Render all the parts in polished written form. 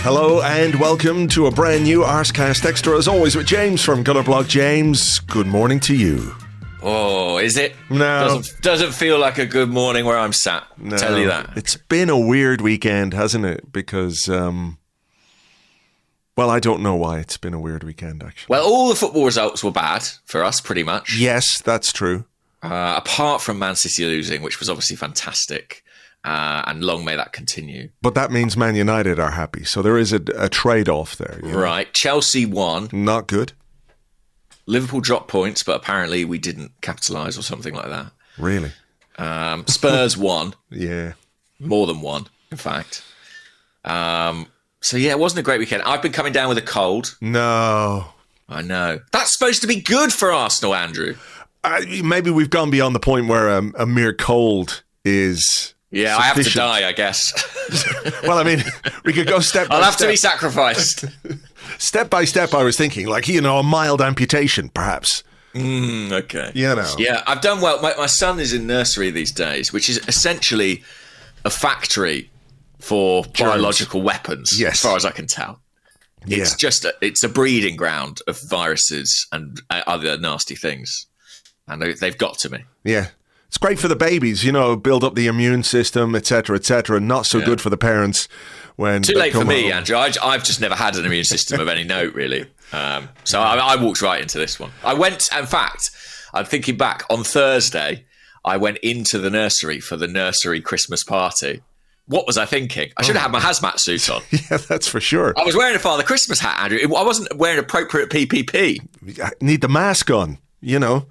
Hello and welcome to a brand new Arsecast Extra, as always, with James from Blog. James, good morning to you. Oh, is it? No. Doesn't feel like a good morning where I'm sat. No. Tell you that. It's been a weird weekend, hasn't it? Because, well, I don't know why it's been a weird weekend, actually. Well, all the football results were bad for us, pretty much. Yes, that's true. Apart from Man City losing, which was obviously fantastic. And long may that continue. But that means Man United are happy. So there is a trade-off there. You know? Right. Chelsea won. Not good. Liverpool dropped points, but apparently we didn't capitalise or something like that. Really? Spurs won. Yeah. More than one, in fact. So, yeah, it wasn't a great weekend. I've been coming down with a cold. No. I know. That's supposed to be good for Arsenal, Andrew. Maybe we've gone beyond the point where a mere cold is... Yeah, sufficient. I have to die, I guess. Well, I mean, we could go step by step. I'll have to be sacrificed. Step by step, I was thinking, like, you know, a mild amputation, perhaps. Okay. You know. Yeah, I've done well. My son is in nursery these days, which is essentially a factory for biological weapons, yes, as far as I can tell. It's just it's a breeding ground of viruses and other nasty things. And they've got to me. Yeah. It's great for the babies, you know, build up the immune system, etc., etc. Not so good for the parents when too late for me, home. Andrew. I've just never had an immune system of any note, really. So I walked right into this one. I went, in fact, I'm thinking back, on Thursday, I went into the nursery for the nursery Christmas party. What was I thinking? I should have had my hazmat suit on. Yeah, that's for sure. I was wearing a Father Christmas hat, Andrew. I wasn't wearing appropriate PPP. I need the mask on, you know.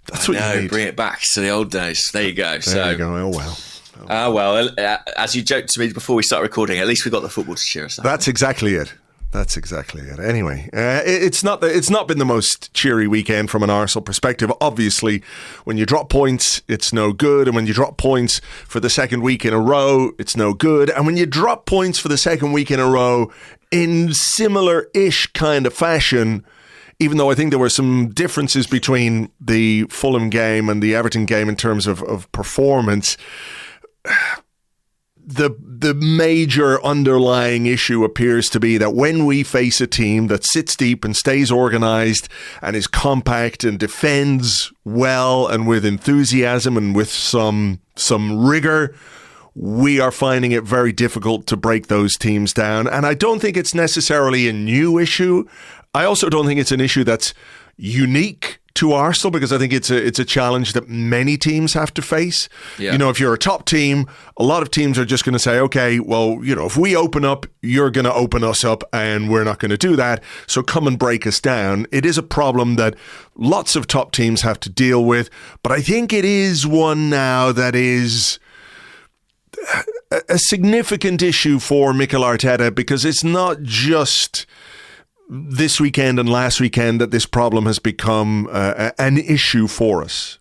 That's what you need. Bring it back to the old days. There you go. There you go. Oh, well. Well, as you joked to me before we started recording, at least we got the football to cheer us up. That's exactly it. Anyway, it's not been the most cheery weekend from an Arsenal perspective. Obviously, when you drop points, it's no good. And when you drop points for the second week in a row, it's no good. And when you drop points for the second week in a row in similar-ish kind of fashion, even though I think there were some differences between the Fulham game and the Everton game in terms of performance, the major underlying issue appears to be that when we face a team that sits deep and stays organised and is compact and defends well and with enthusiasm and with some rigour, we are finding it very difficult to break those teams down. And I don't think it's necessarily a new issue. I also don't think it's an issue that's unique to Arsenal, because I think it's a challenge that many teams have to face. Yeah. You know, if you're a top team, a lot of teams are just going to say, okay, well, you know, if we open up, you're going to open us up, and we're not going to do that. So come and break us down. It is a problem that lots of top teams have to deal with, but I think it is one now that is a significant issue for Mikel Arteta, because it's not just this weekend and last weekend that this problem has become an issue for us.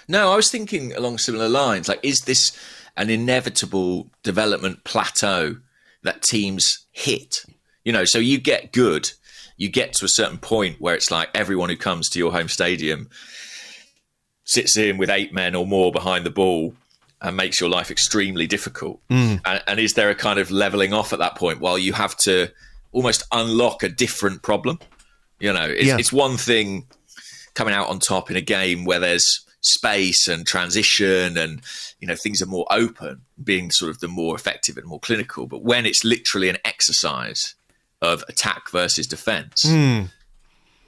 No, I was thinking along similar lines. Like, is this an inevitable development plateau that teams hit? You know, so you get good, you get to a certain point where it's like everyone who comes to your home stadium sits in with 8 men or more behind the ball and makes your life extremely difficult. And is there a kind of levelling off at that point while you have to almost unlock a different problem? You know, it's one thing coming out on top in a game where there's space and transition and, you know, things are more open, being sort of the more effective and more clinical. But when it's literally an exercise of attack versus defence, you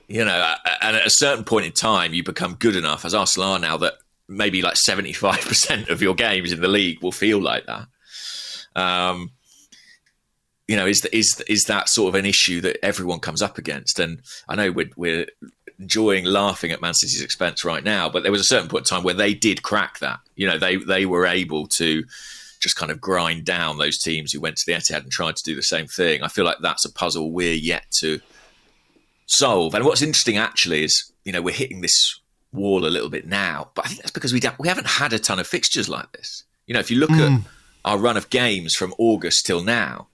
know, and at a certain point in time, you become good enough, as Arsenal are now, that maybe like 75% of your games in the league will feel like that. You know, is that sort of an issue that everyone comes up against? And I know we're enjoying laughing at Man City's expense right now, but there was a certain point in time where they did crack that. You know, they were able to just kind of grind down those teams who went to the Etihad and tried to do the same thing. I feel like that's a puzzle we're yet to solve. And what's interesting actually is, you know, we're hitting this wall a little bit now, but I think that's because we haven't had a ton of fixtures like this. You know, if you look at our run of games from August till now,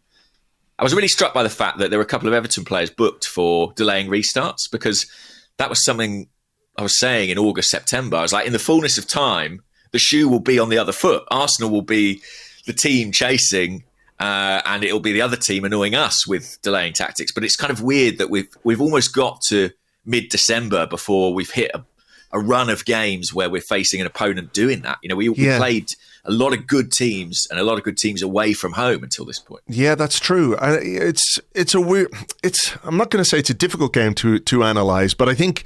I was really struck by the fact that there were a couple of Everton players booked for delaying restarts, because that was something I was saying in August, September. I was like, in the fullness of time, the shoe will be on the other foot. Arsenal will be the team chasing and it'll be the other team annoying us with delaying tactics. But it's kind of weird that we've almost got to mid-December before we've hit a run of games where we're facing an opponent doing that. We played a lot of good teams and a lot of good teams away from home until this point. Yeah, that's true. It's a weird. I'm not going to say it's a difficult game to analyze, but I think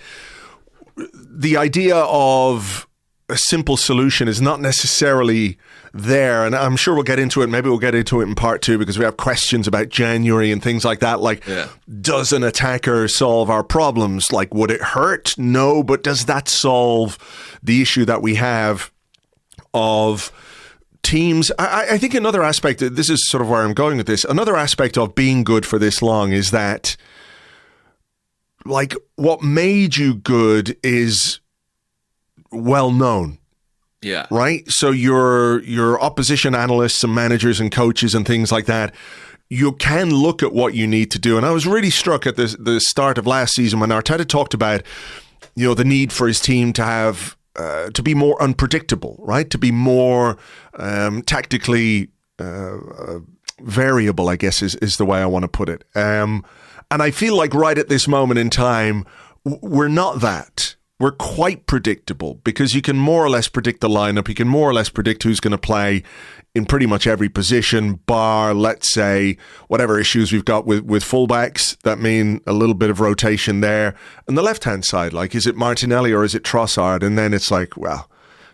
the idea of a simple solution is not necessarily there. And I'm sure we'll get into it. Maybe we'll get into it in part 2 because we have questions about January and things like that. Like, does an attacker solve our problems? Like, would it hurt? No, but does that solve the issue that we have of teams? I think another aspect, this is sort of where I'm going with this, another aspect of being good for this long is that, like, what made you good is well known. Yeah. Right? So your opposition analysts and managers and coaches and things like that, you can look at what you need to do. And I was really struck at the start of last season when Arteta talked about, the need for his team to have to be more unpredictable, right? To be more tactically variable, I guess is the way I want to put it. And I feel like right at this moment in time, we're not that. We're quite predictable because you can more or less predict the lineup. You can more or less predict who's going to play in pretty much every position, bar, let's say, whatever issues we've got with fullbacks that mean a little bit of rotation there. And the left-hand side, like, is it Martinelli or is it Trossard? And then it's like, well,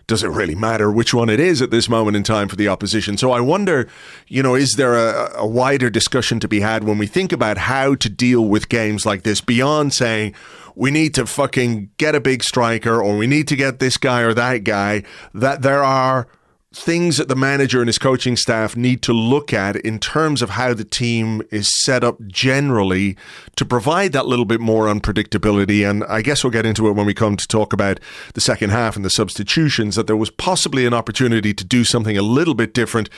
does it really matter which one it is at this moment in time for the opposition? So I wonder, is there a wider discussion to be had when we think about how to deal with games like this beyond saying, we need to fucking get a big striker or we need to get this guy or that guy, that there are things that the manager and his coaching staff need to look at in terms of how the team is set up generally to provide that little bit more unpredictability. And I guess we'll get into it when we come to talk about the second half and the substitutions, that there was possibly an opportunity to do something a little bit different.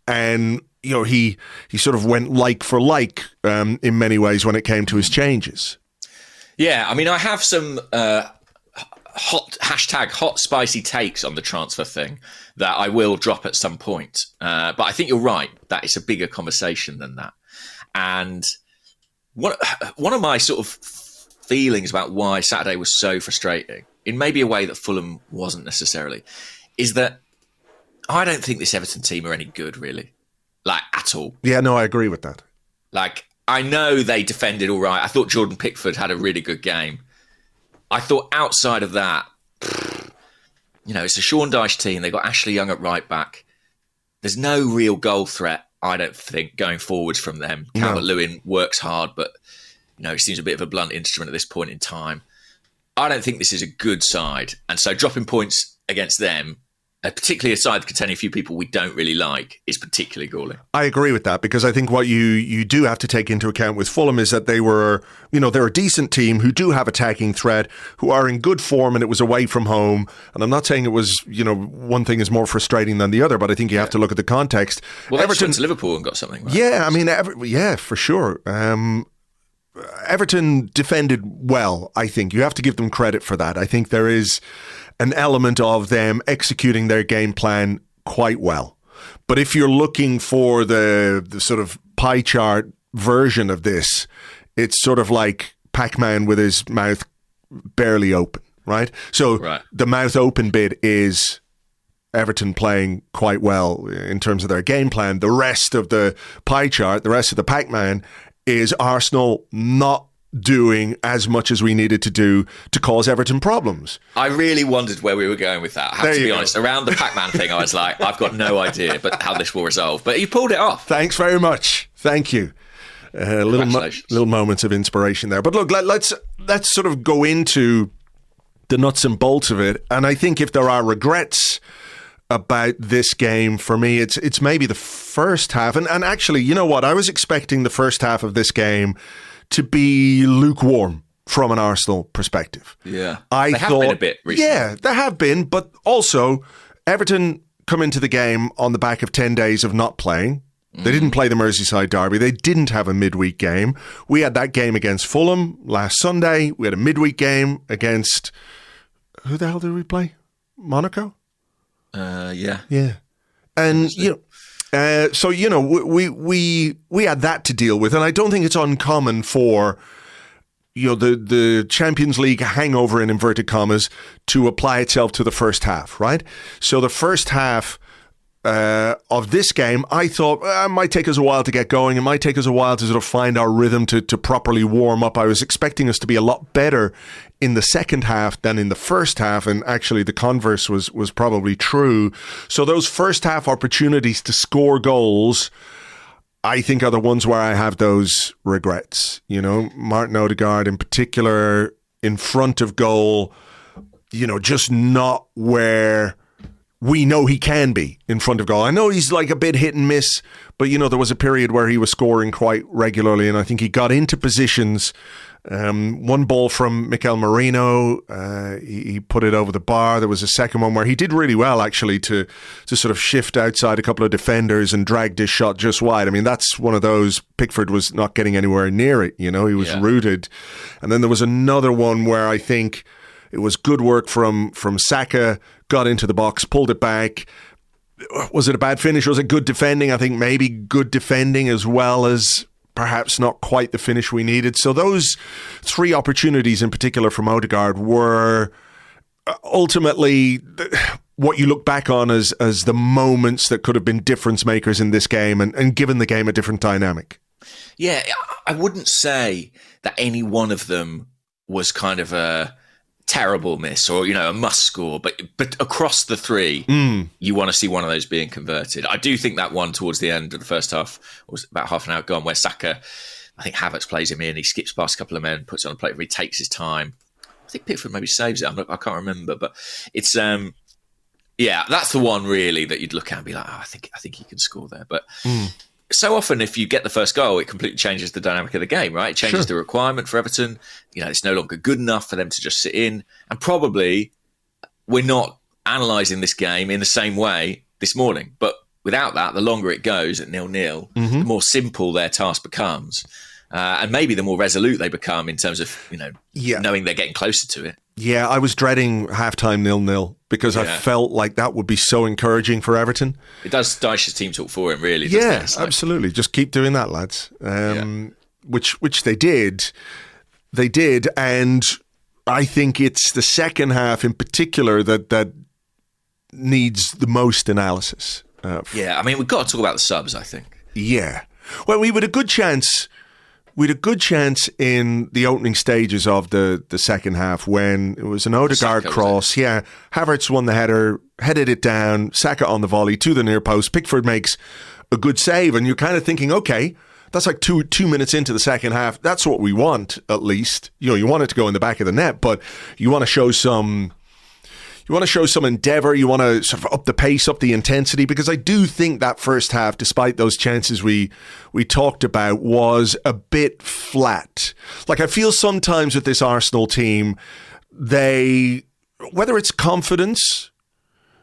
And, he sort of went like for like in many ways when it came to his changes. Yeah, I mean, I have some hot spicy takes on the transfer thing that I will drop at some point. But I think you're right that it's a bigger conversation than that. And one of my sort of feelings about why Saturday was so frustrating, in maybe a way that Fulham wasn't necessarily, is that I don't think this Everton team are any good, really. Like, at all. Yeah, no, I agree with that. Like, I know they defended all right. I thought Jordan Pickford had a really good game. I thought outside of that, it's a Sean Dyche team. They got Ashley Young at right back. There's no real goal threat, I don't think, going forwards from them. Calvert-Lewin works hard, but he seems a bit of a blunt instrument at this point in time. I don't think this is a good side. And so dropping points against them, particularly a side containing a few people we don't really like, is particularly galling. I agree with that, because I think what you do have to take into account with Fulham is that they're a decent team who do have attacking threat, who are in good form, and it was away from home. And I'm not saying it was, one thing is more frustrating than the other, but I think you have to look at the context. Well, Everton went to Liverpool and got something, right? Yeah, I mean, for sure. Everton defended well, I think. You have to give them credit for that. I think there is an element of them executing their game plan quite well. But if you're looking for the sort of pie chart version of this, it's sort of like Pac-Man with his mouth barely open, right? So The mouth open bit is Everton playing quite well in terms of their game plan. The rest of the pie chart, the rest of the Pac-Man, is Arsenal not doing as much as we needed to do to cause Everton problems. I really wondered where we were going with that. I have to be honest. Around the Pac-Man thing, I was like, I've got no idea but how this will resolve. But you pulled it off. Thanks very much. Thank you. Little moments of inspiration there. But look, let's sort of go into the nuts and bolts of it. And I think if there are regrets about this game, for me, it's maybe the first half. And actually, you know what? I was expecting the first half of this game to be lukewarm from an Arsenal perspective. Yeah. They have been a bit recently. Yeah, they have been. But also, Everton come into the game on the back of 10 days of not playing. They didn't play the Merseyside derby. They didn't have a midweek game. We had that game against Fulham last Sunday. We had a midweek game against... Who the hell did we play? Monaco? Yeah. Yeah. And, So, we had that to deal with. And I don't think it's uncommon for, the Champions League hangover in inverted commas to apply itself to the first half, right? So the first half of this game, I thought it might take us a while to get going. It might take us a while to sort of find our rhythm to properly warm up. I was expecting us to be a lot better in the second half than in the first half, and actually the converse was probably true. So those first half opportunities to score goals, I think, are the ones where I have those regrets. Martin Odegaard in particular in front of goal, just not where we know he can be in front of goal. I know he's like a bit hit and miss, but there was a period where he was scoring quite regularly, and I think he got into positions. One ball from Mikel Merino, he put it over the bar. There was a second one where he did really well, actually, to sort of shift outside a couple of defenders and dragged his shot just wide. I mean, that's one of those. Pickford was not getting anywhere near it. He was rooted. And then there was another one where I think it was good work from Saka, got into the box, pulled it back. Was it a bad finish? Was it good defending? I think maybe good defending as well as perhaps not quite the finish we needed. So those three opportunities in particular from Odegaard were ultimately what you look back on as the moments that could have been difference makers in this game and given the game a different dynamic. Yeah, I wouldn't say that any one of them was kind of a terrible miss or, a must score, but across the three, you want to see one of those being converted. I do think that one towards the end of the first half was about half an hour gone where Saka, I think Havertz plays him in, he skips past a couple of men, puts it on the plate, he takes his time. I think Pickford maybe saves it. I can't remember, but it's that's the one really that you'd look at and be like, I think he can score there. But so often, if you get the first goal, it completely changes the dynamic of the game, right? It changes the requirement for Everton. It's no longer good enough for them to just sit in. And probably we're not analysing this game in the same way this morning. But without that, the longer it goes at 0-0, the more simple their task becomes. And maybe the more resolute they become in terms of, knowing they're getting closer to it. Yeah, I was dreading halftime 0-0 because I felt like that would be so encouraging for Everton. It does Dyche's team talk for him, really. Yeah, absolutely. Just keep doing that, lads. Which they did. They did, and I think it's the second half in particular that needs the most analysis. We've got to talk about the subs, I think. Yeah. Well, we had a good chance. We had a good chance in the opening stages of the second half when it was an Odegaard cross. Yeah, Havertz won the header, headed it down, Saka on the volley to the near post. Pickford makes a good save, and you're kind of thinking, okay, that's like two minutes into the second half. That's what we want, at least. You want it to go in the back of the net, but you want to show some. You want to show some endeavour. You want to sort of up the pace, up the intensity, because I do think that first half, despite those chances we talked about, was a bit flat. Like, I feel sometimes with this Arsenal team, whether it's confidence,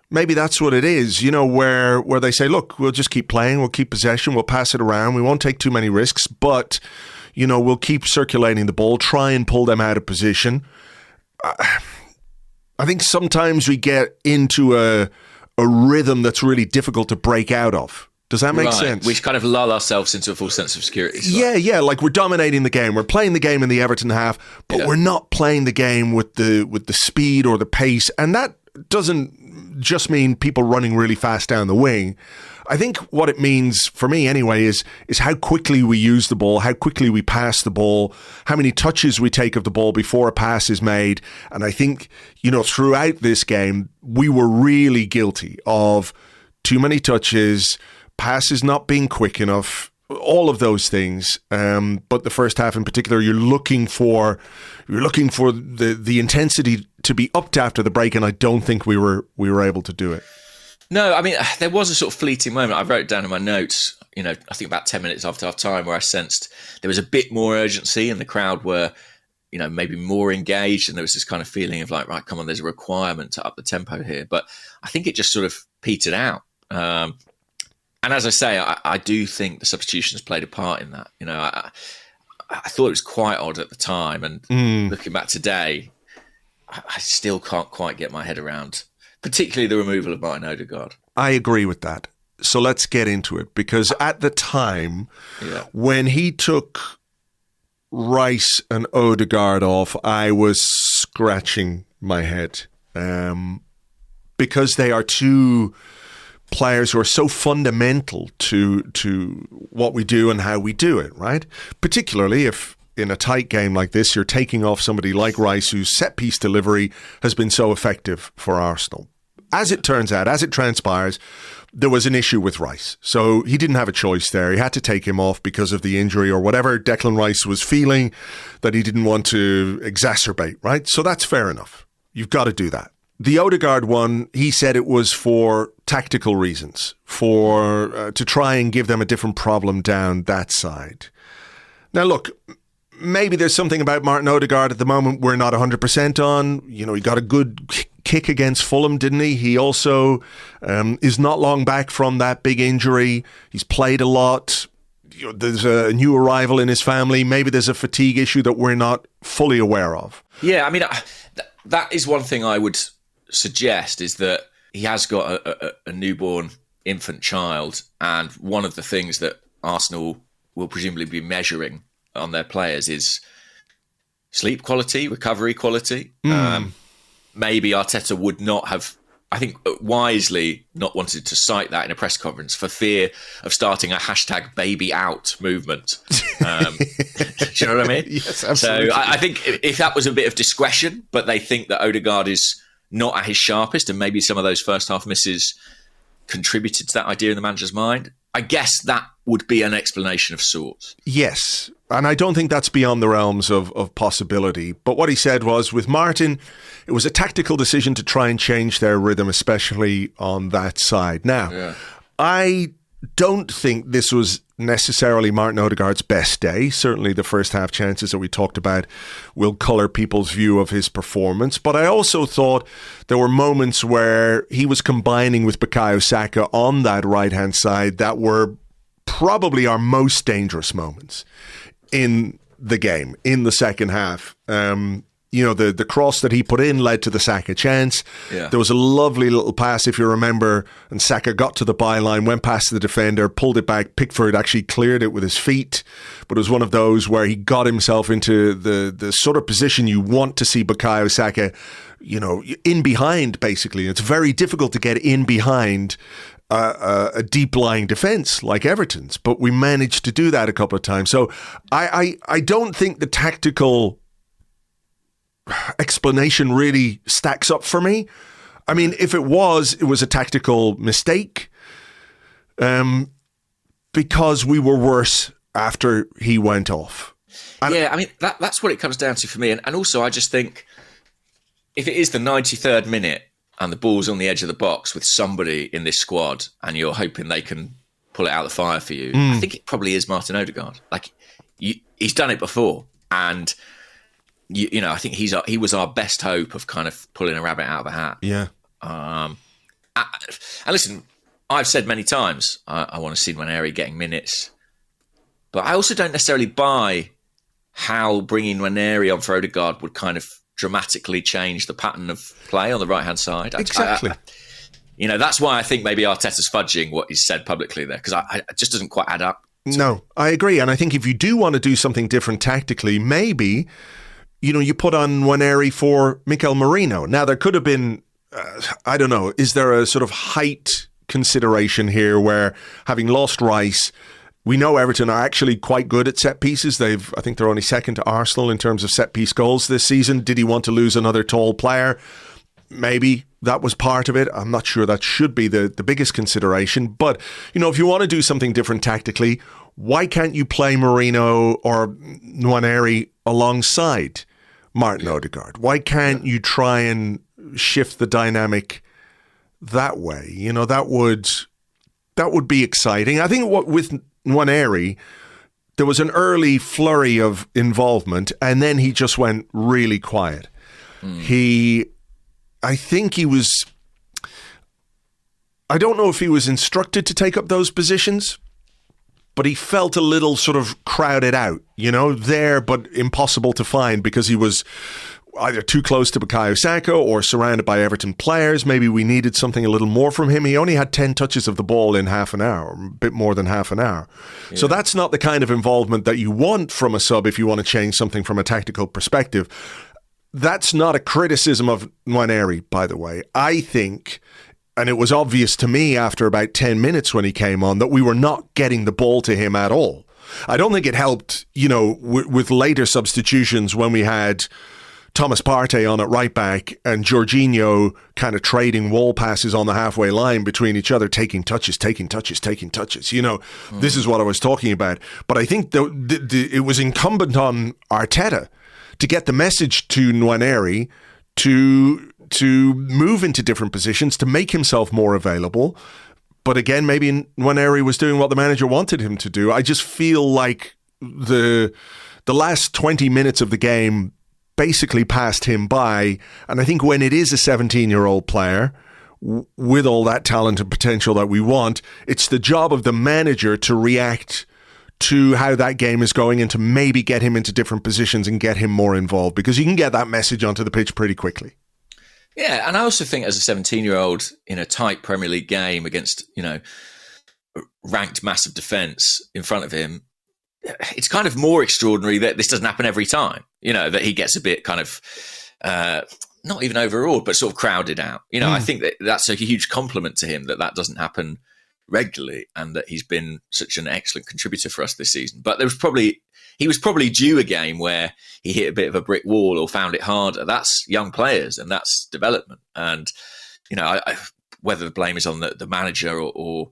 maybe that's what it is, where they say, look, we'll just keep playing, we'll keep possession, we'll pass it around, we won't take too many risks, but, we'll keep circulating the ball, try and pull them out of position. I think sometimes we get into a rhythm that's really difficult to break out of. Does that make sense? We kind of lull ourselves into a full sense of security. Yeah. Like we're dominating the game. We're playing the game in the Everton half, but we're not playing the game with the speed or the pace. And that doesn't just mean people running really fast down the wing. I think what it means, for me anyway, is how quickly we use the ball, how quickly we pass the ball, how many touches we take of the ball before a pass is made. And I think, throughout this game, we were really guilty of too many touches, passes not being quick enough, all of those things. But the first half in particular, you're looking for the intensity to be upped after the break, and I don't think we were able to do it. No, I mean, there was a sort of fleeting moment. I wrote it down in my notes, I think about 10 minutes after half time, where I sensed there was a bit more urgency and the crowd were, maybe more engaged. And there was this kind of feeling of like, right, come on, there's a requirement to up the tempo here. But I think it just sort of petered out. And as I say, I do think the substitutions played a part in that. I thought it was quite odd at the time. And looking back today, I still can't quite get my head around particularly the removal of Martin Odegaard. I agree with that. So let's get into it, because at the time when he took Rice and Odegaard off, I was scratching my head because they are two players who are so fundamental to what we do and how we do it, right? Particularly if in a tight game like this, you're taking off somebody like Rice, whose set-piece delivery has been so effective for Arsenal. As it turns out, as it transpires, there was an issue with Rice. So he didn't have a choice there. He had to take him off because of the injury or whatever Declan Rice was feeling that he didn't want to exacerbate, right? So that's fair enough. You've got to do that. The Odegaard one, he said it was for tactical reasons, for to try and give them a different problem down that side. Now, look, maybe there's something about Martin Odegaard at the moment we're not 100% on. You know, he got a good kick against Fulham, didn't he? He also is not long back from that big injury. He's played a lot. You know, there's a new arrival in his family. Maybe there's a fatigue issue that we're not fully aware of. Yeah, I mean, that is one thing I would suggest, is that he has got a newborn infant child, and one of the things that Arsenal will presumably be measuring on their players is sleep quality, recovery quality. Maybe Arteta would not have, I think, wisely not wanted to cite that in a press conference for fear of starting a hashtag baby out movement. Do you know what I mean? Yes, absolutely. So I think if that was a bit of discretion, but they think that Odegaard is not at his sharpest, and maybe some of those first half misses contributed to that idea in the manager's mind, I guess that would be an explanation of sorts. Yes, and I don't think that's beyond the realms of possibility. But what he said was, with Martin, it was a tactical decision to try and change their rhythm, especially on that side. Now, I don't think this was necessarily Martin Odegaard's best day. Certainly the first half chances that we talked about will colour people's view of his performance. But I also thought there were moments where he was combining with Bukayo Saka on that right-hand side that were probably our most dangerous moments in the game, in the second half. You know, the cross that he put in led to the Saka chance. Yeah. There was a lovely little pass, if you remember, and Saka got to the byline, went past the defender, pulled it back. Pickford actually cleared it with his feet, but it was one of those where he got himself into the sort of position you want to see Bukayo Saka, you know, in behind, basically. It's very difficult to get in behind a deep-lying defence like Everton's, but we managed to do that a couple of times. So I don't think the tactical explanation really stacks up for me. I mean, if it was a tactical mistake, because we were worse after he went off. Yeah, I mean, that's what it comes down to for me. And also, I just think if it is the 93rd minute and the ball's on the edge of the box with somebody in this squad and you're hoping they can pull it out of the fire for you, I think it probably is Martin Odegaard. Like, he's done it before, and you know, I think he was our best hope of kind of pulling a rabbit out of a hat. Yeah. And listen, I've said many times I want to see Nwaneri getting minutes, but I also don't necessarily buy how bringing Nwaneri on for Odegaard would kind of dramatically change the pattern of play on the right-hand side. Exactly. You know, that's why I think maybe Arteta's fudging what he's said publicly there, because it just doesn't quite add up. No, I agree. And I think if you do want to do something different tactically, maybe, you know, you put on Nwaneri for Mikel Merino. Now, there could have been, I don't know, is there a sort of height consideration here where, having lost Rice, we know Everton are actually quite good at set pieces. I think they're only second to Arsenal in terms of set piece goals this season. Did he want to lose another tall player? Maybe that was part of it. I'm not sure that should be the biggest consideration. But, you know, if you want to do something different tactically, why can't you play Merino or Nwaneri alongside Martin Odegaard? Why can't you try and shift the dynamic that way? You know, that would be exciting. I think with Nwaneri, there was an early flurry of involvement, and then he just went really quiet. I think he was, I don't know if he was instructed to take up those positions, but he felt a little sort of crowded out, you know, there, but impossible to find because he was either too close to Bukayo Saka or surrounded by Everton players. Maybe we needed something a little more from him. He only had 10 touches of the ball in half an hour, a bit more than half an hour. Yeah. So that's not the kind of involvement that you want from a sub if you want to change something from a tactical perspective. That's not a criticism of Nwaneri, by the way. I think, and it was obvious to me after about 10 minutes when he came on, that we were not getting the ball to him at all. I don't think it helped, with later substitutions when we had Thomas Partey on at right back and Jorginho kind of trading wall passes on the halfway line between each other, taking touches. This is what I was talking about. But I think it was incumbent on Arteta to get the message to Nwaneri to move into different positions, to make himself more available. But again, maybe Nwaneri was doing what the manager wanted him to do. I just feel like the last 20 minutes of the game basically passed him by. And I think when it is a 17-year-old player with all that talent and potential that we want, it's the job of the manager to react to how that game is going and to maybe get him into different positions and get him more involved, because you can get that message onto the pitch pretty quickly. Yeah, and I also think as a 17-year-old in a tight Premier League game against, ranked massive defence in front of him, it's kind of more extraordinary that this doesn't happen every time, that he gets a bit kind of, not even overawed, but sort of crowded out. I think that's a huge compliment to him that doesn't happen regularly and that he's been such an excellent contributor for us this season. But he was probably due a game where he hit a bit of a brick wall or found it harder. That's young players and that's development. And, whether the blame is on the manager or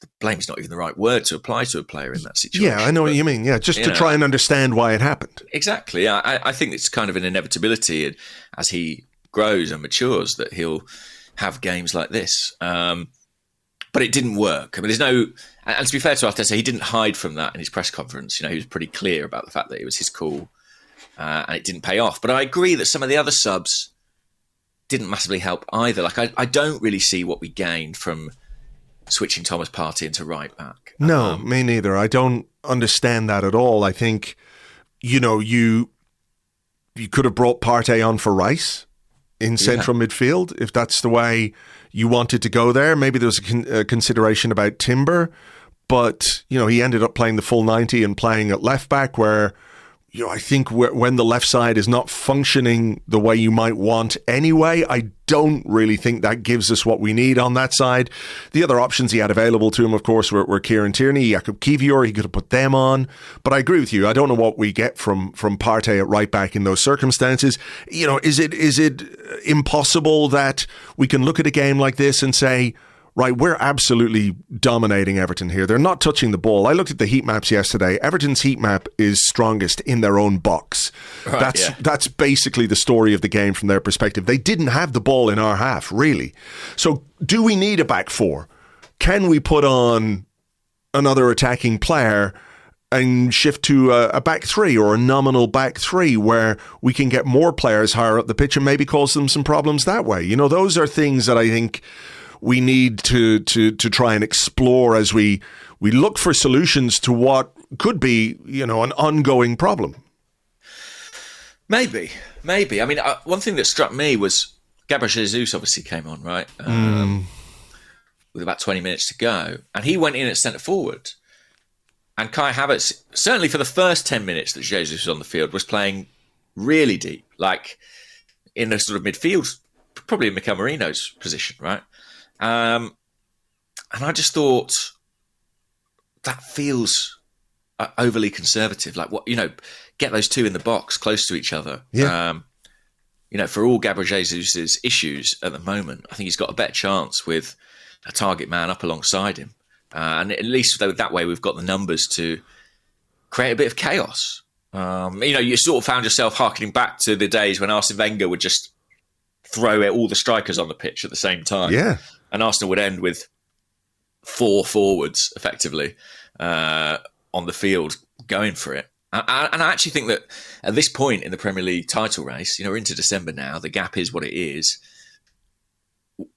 the blame is not even the right word to apply to a player in that situation. Yeah, I know what you mean. Yeah, just to try and understand why it happened. Exactly. I think it's kind of an inevitability as he grows and matures that he'll have games like this. But it didn't work. I mean, and to be fair to Arteta, he didn't hide from that in his press conference. He was pretty clear about the fact that it was his call and it didn't pay off. But I agree that some of the other subs didn't massively help either. Like, I don't really see what we gained from switching Thomas Partey into right back. No, me neither. I don't understand that at all. I think, you could have brought Partey on for Rice in central midfield if that's the way you wanted to go there. Maybe there was a consideration about Timber, but, he ended up playing the full 90 and playing at left back where, I think when the left side is not functioning the way you might want anyway, I don't really think that gives us what we need on that side. The other options he had available to him, of course, were Kieran Tierney, Jakub Kiwior. He could have put them on. But I agree with you. I don't know what we get from Partey at right back in those circumstances. Is it impossible that we can look at a game like this and say, right, we're absolutely dominating Everton here. They're not touching the ball. I looked at the heat maps yesterday. Everton's heat map is strongest in their own box. Right, that's basically the story of the game from their perspective. They didn't have the ball in our half, really. So do we need a back four? Can we put on another attacking player and shift to a back three or a nominal back three where we can get more players higher up the pitch and maybe cause them some problems that way? Those are things that I think we need to try and explore as we look for solutions to what could be, an ongoing problem. Maybe. I mean, one thing that struck me was Gabriel Jesus obviously came on, right? With about 20 minutes to go. And he went in at centre forward. And Kai Havertz, certainly for the first 10 minutes that Jesus was on the field, was playing really deep, like in a sort of midfield, probably in Mikel Marino's position, right? And I just thought that feels overly conservative. Like, get those two in the box close to each other. Yeah. For all Gabriel Jesus' issues at the moment, I think he's got a better chance with a target man up alongside him. And at least that way we've got the numbers to create a bit of chaos. You sort of found yourself harkening back to the days when Arsene Wenger would just throw all the strikers on the pitch at the same time. Yeah. And Arsenal would end with 4 forwards, effectively, on the field going for it. And I actually think that at this point in the Premier League title race, we're into December now, the gap is what it is.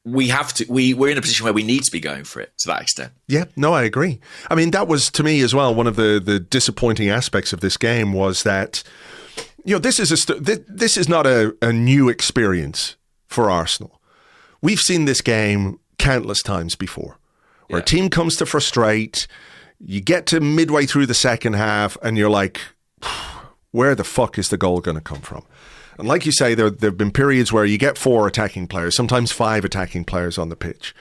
We're in a position where we need to be going for it to that extent. Yeah, no, I agree. I mean, that was, to me as well, one of the disappointing aspects of this game was that this is not a new experience for Arsenal. We've seen this game countless times before, where a team comes to frustrate. You get to midway through the second half, and you're like, where the fuck is the goal going to come from? And like you say, there have been periods where you get 4 attacking players, sometimes 5 attacking players on the pitch.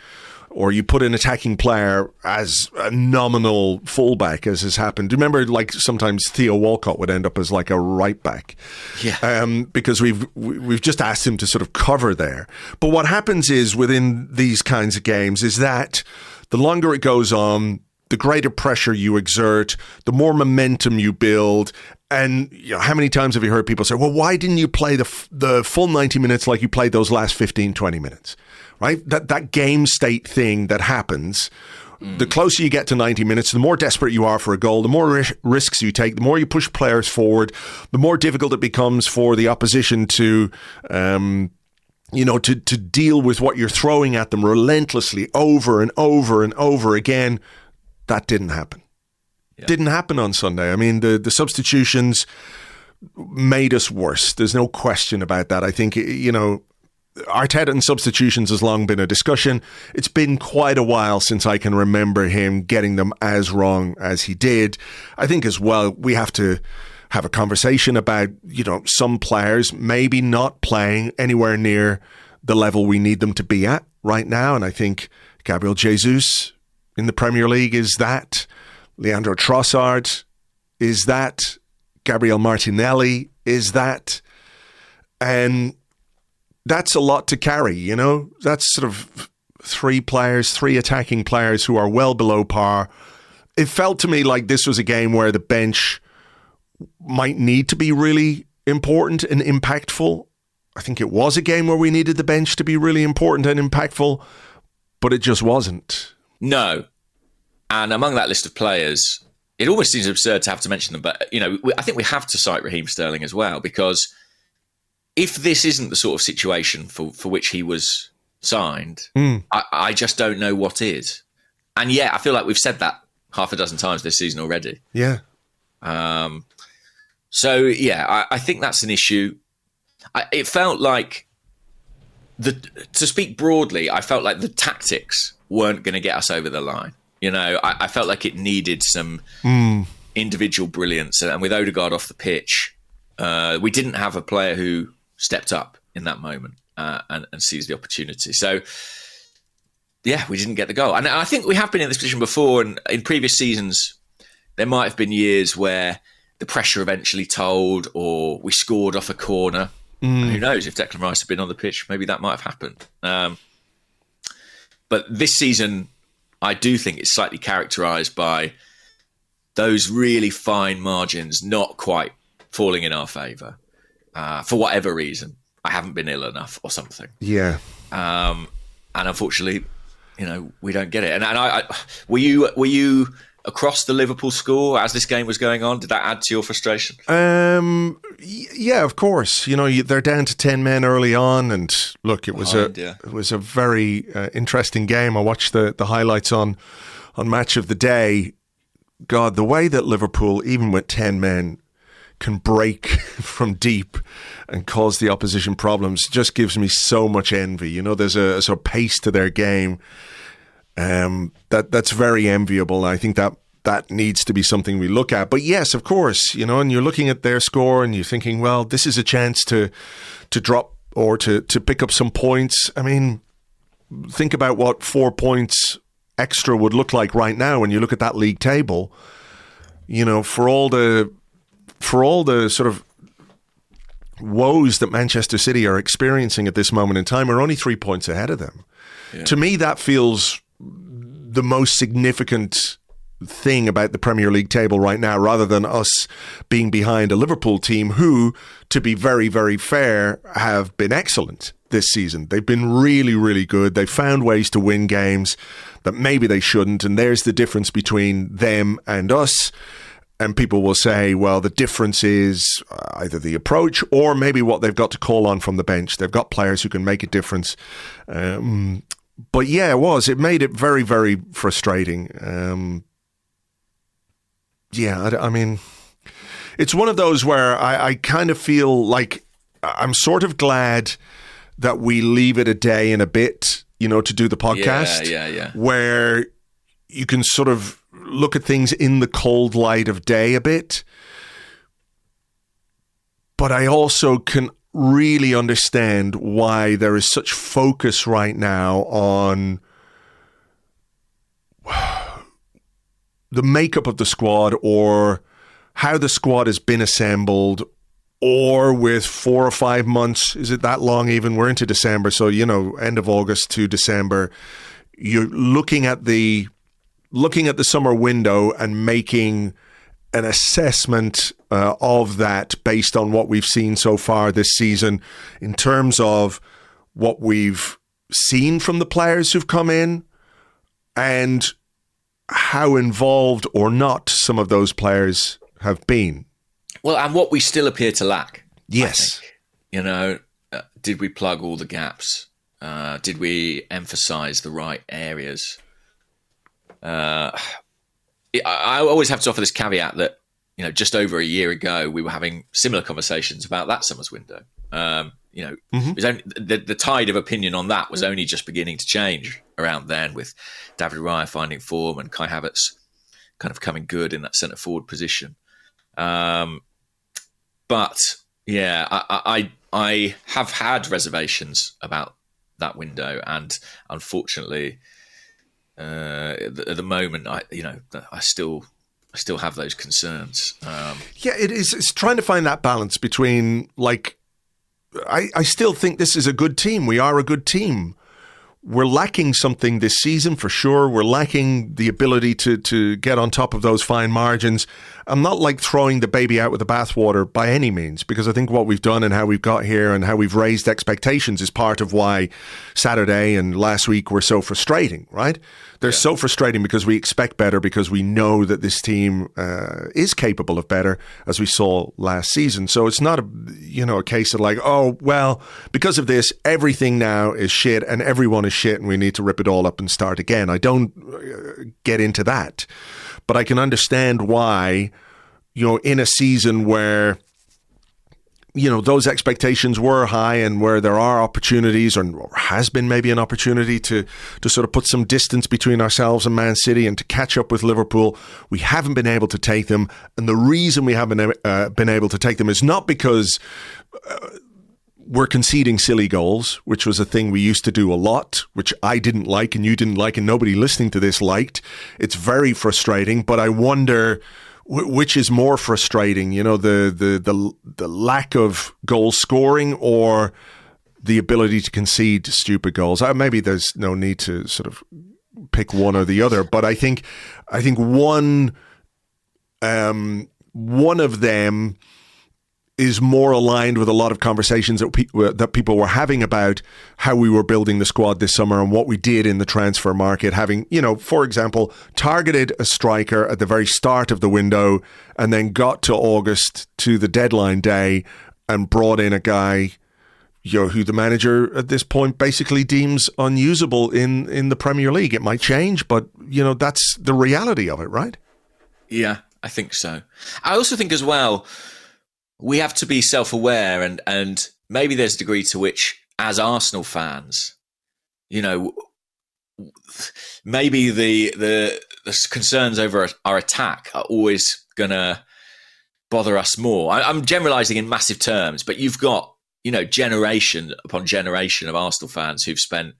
Or you put an attacking player as a nominal fullback, as has happened. Do you remember, like, sometimes Theo Walcott would end up as like a right back? Yeah. Because we've just asked him to sort of cover there. But what happens is, within these kinds of games, is that the longer it goes on, the greater pressure you exert, the more momentum you build. And how many times have you heard people say, well, why didn't you play the full 90 minutes like you played those last 15, 20 minutes? Right? That game state thing that happens, the closer you get to 90 minutes, the more desperate you are for a goal, the more risks you take, the more you push players forward, the more difficult it becomes for the opposition to deal with what you're throwing at them relentlessly over and over and over again. That didn't happen. Yeah. Didn't happen on Sunday. I mean, the substitutions made us worse. There's no question about that. I think, Arteta and substitutions has long been a discussion. It's been quite a while since I can remember him getting them as wrong as he did. I think as well, we have to have a conversation about, some players maybe not playing anywhere near the level we need them to be at right now. And I think Gabriel Jesus in the Premier League is that. Leandro Trossard is that. Gabriel Martinelli is that. And that's a lot to carry, That's sort of 3 attacking players who are well below par. It felt to me like this was a game where the bench might need to be really important and impactful. I think it was a game where we needed the bench to be really important and impactful, but it just wasn't. No. And among that list of players, it almost seems absurd to have to mention them, but, I think we have to cite Raheem Sterling as well, because if this isn't the sort of situation for which he was signed, I just don't know what is. And yeah, I feel like we've said that half a dozen times this season already. Yeah. So, yeah, I think that's an issue. It felt like, to speak broadly, I felt like the tactics weren't going to get us over the line. I felt like it needed some individual brilliance. And with Odegaard off the pitch, we didn't have a player who stepped up in that moment and seized the opportunity. So, yeah, we didn't get the goal. And I think we have been in this position before. And in previous seasons, there might have been years where the pressure eventually told, or we scored off a corner. And who knows, if Declan Rice had been on the pitch, maybe that might have happened. But this season, I do think it's slightly characterised by those really fine margins not quite falling in our favour. For whatever reason. I haven't been ill enough or something. Yeah. And unfortunately, we don't get it. And I were you across the Liverpool score as this game was going on? Did that add to your frustration? Yeah, of course. They're down to 10 men early on, and look, it was a very interesting game. I watched the highlights on Match of the Day. God, the way that Liverpool, even with 10 men, can break from deep and cause the opposition problems just gives me so much envy. There's a sort of pace to their game that's very enviable. I think that needs to be something we look at. But yes, of course, and you're looking at their score and you're thinking, well, this is a chance to drop or to pick up some points. I mean, think about what 4 points extra would look like right now when you look at that league table. For all the sort of woes that Manchester City are experiencing at this moment in time, we're only 3 points ahead of them. Yeah. To me, that feels the most significant thing about the Premier League table right now, rather than us being behind a Liverpool team who, to be very, very fair, have been excellent this season. They've been really, really good. They've found ways to win games that maybe they shouldn't, and there's the difference between them and us. And people will say, well, the difference is either the approach or maybe what they've got to call on from the bench. They've got players who can make a difference. But yeah, it made it very, very frustrating. I mean, it's one of those where I kind of feel like I'm sort of glad that we leave it a day and a bit, to do the podcast. Yeah. Where you can sort of look at things in the cold light of day a bit. But I also can really understand why there is such focus right now on the makeup of the squad, or how the squad has been assembled, or with 4 or 5 months, is it that long even? We're into December, so, end of August to December, you're looking at the summer window and making an assessment of that based on what we've seen so far this season, in terms of what we've seen from the players who've come in and how involved or not some of those players have been. Well, and what we still appear to lack. Yes. Did we plug all the gaps? Did we emphasize the right areas? I always have to offer this caveat that, just over a year ago, we were having similar conversations about that summer's window. It was only, the tide of opinion on that was only just beginning to change around then, with David Raya finding form and Kai Havertz kind of coming good in that centre forward position. But yeah, I have had reservations about that window, and unfortunately, at the moment, I still have those concerns. It is. It's trying to find that balance between, I still think this is a good team. We are a good team. We're lacking something this season for sure. We're lacking the ability to get on top of those fine margins. I'm not throwing the baby out with the bathwater by any means, because I think what we've done and how we've got here and how we've raised expectations is part of why Saturday and last week were so frustrating, right? They're so frustrating because we expect better, because we know that this team is capable of better, as we saw last season. So it's not a case of because of this, everything now is shit and everyone is shit and we need to rip it all up and start again. I don't get into that. But I can understand why, in a season where, those expectations were high and where there are opportunities, or has been maybe an opportunity to sort of put some distance between ourselves and Man City and to catch up with Liverpool, we haven't been able to take them. And the reason we haven't been able to take them is not because we're conceding silly goals, which was a thing we used to do a lot, which I didn't like and you didn't like and nobody listening to this liked. It's very frustrating, but I wonder which is more frustrating, the lack of goal scoring or the ability to concede stupid goals. Maybe there's no need to sort of pick one or the other, but I think one of them is more aligned with a lot of conversations that people were having about how we were building the squad this summer and what we did in the transfer market, having, for example, targeted a striker at the very start of the window and then got to August, to the deadline day, and brought in a guy, who the manager at this point basically deems unusable in the Premier League. It might change, but, that's the reality of it, right? Yeah, I think so. I also think as well, we have to be self-aware, and maybe there's a degree to which, as Arsenal fans, maybe the concerns over our attack are always going to bother us more. I'm generalising in massive terms, but you've got, generation upon generation of Arsenal fans who've spent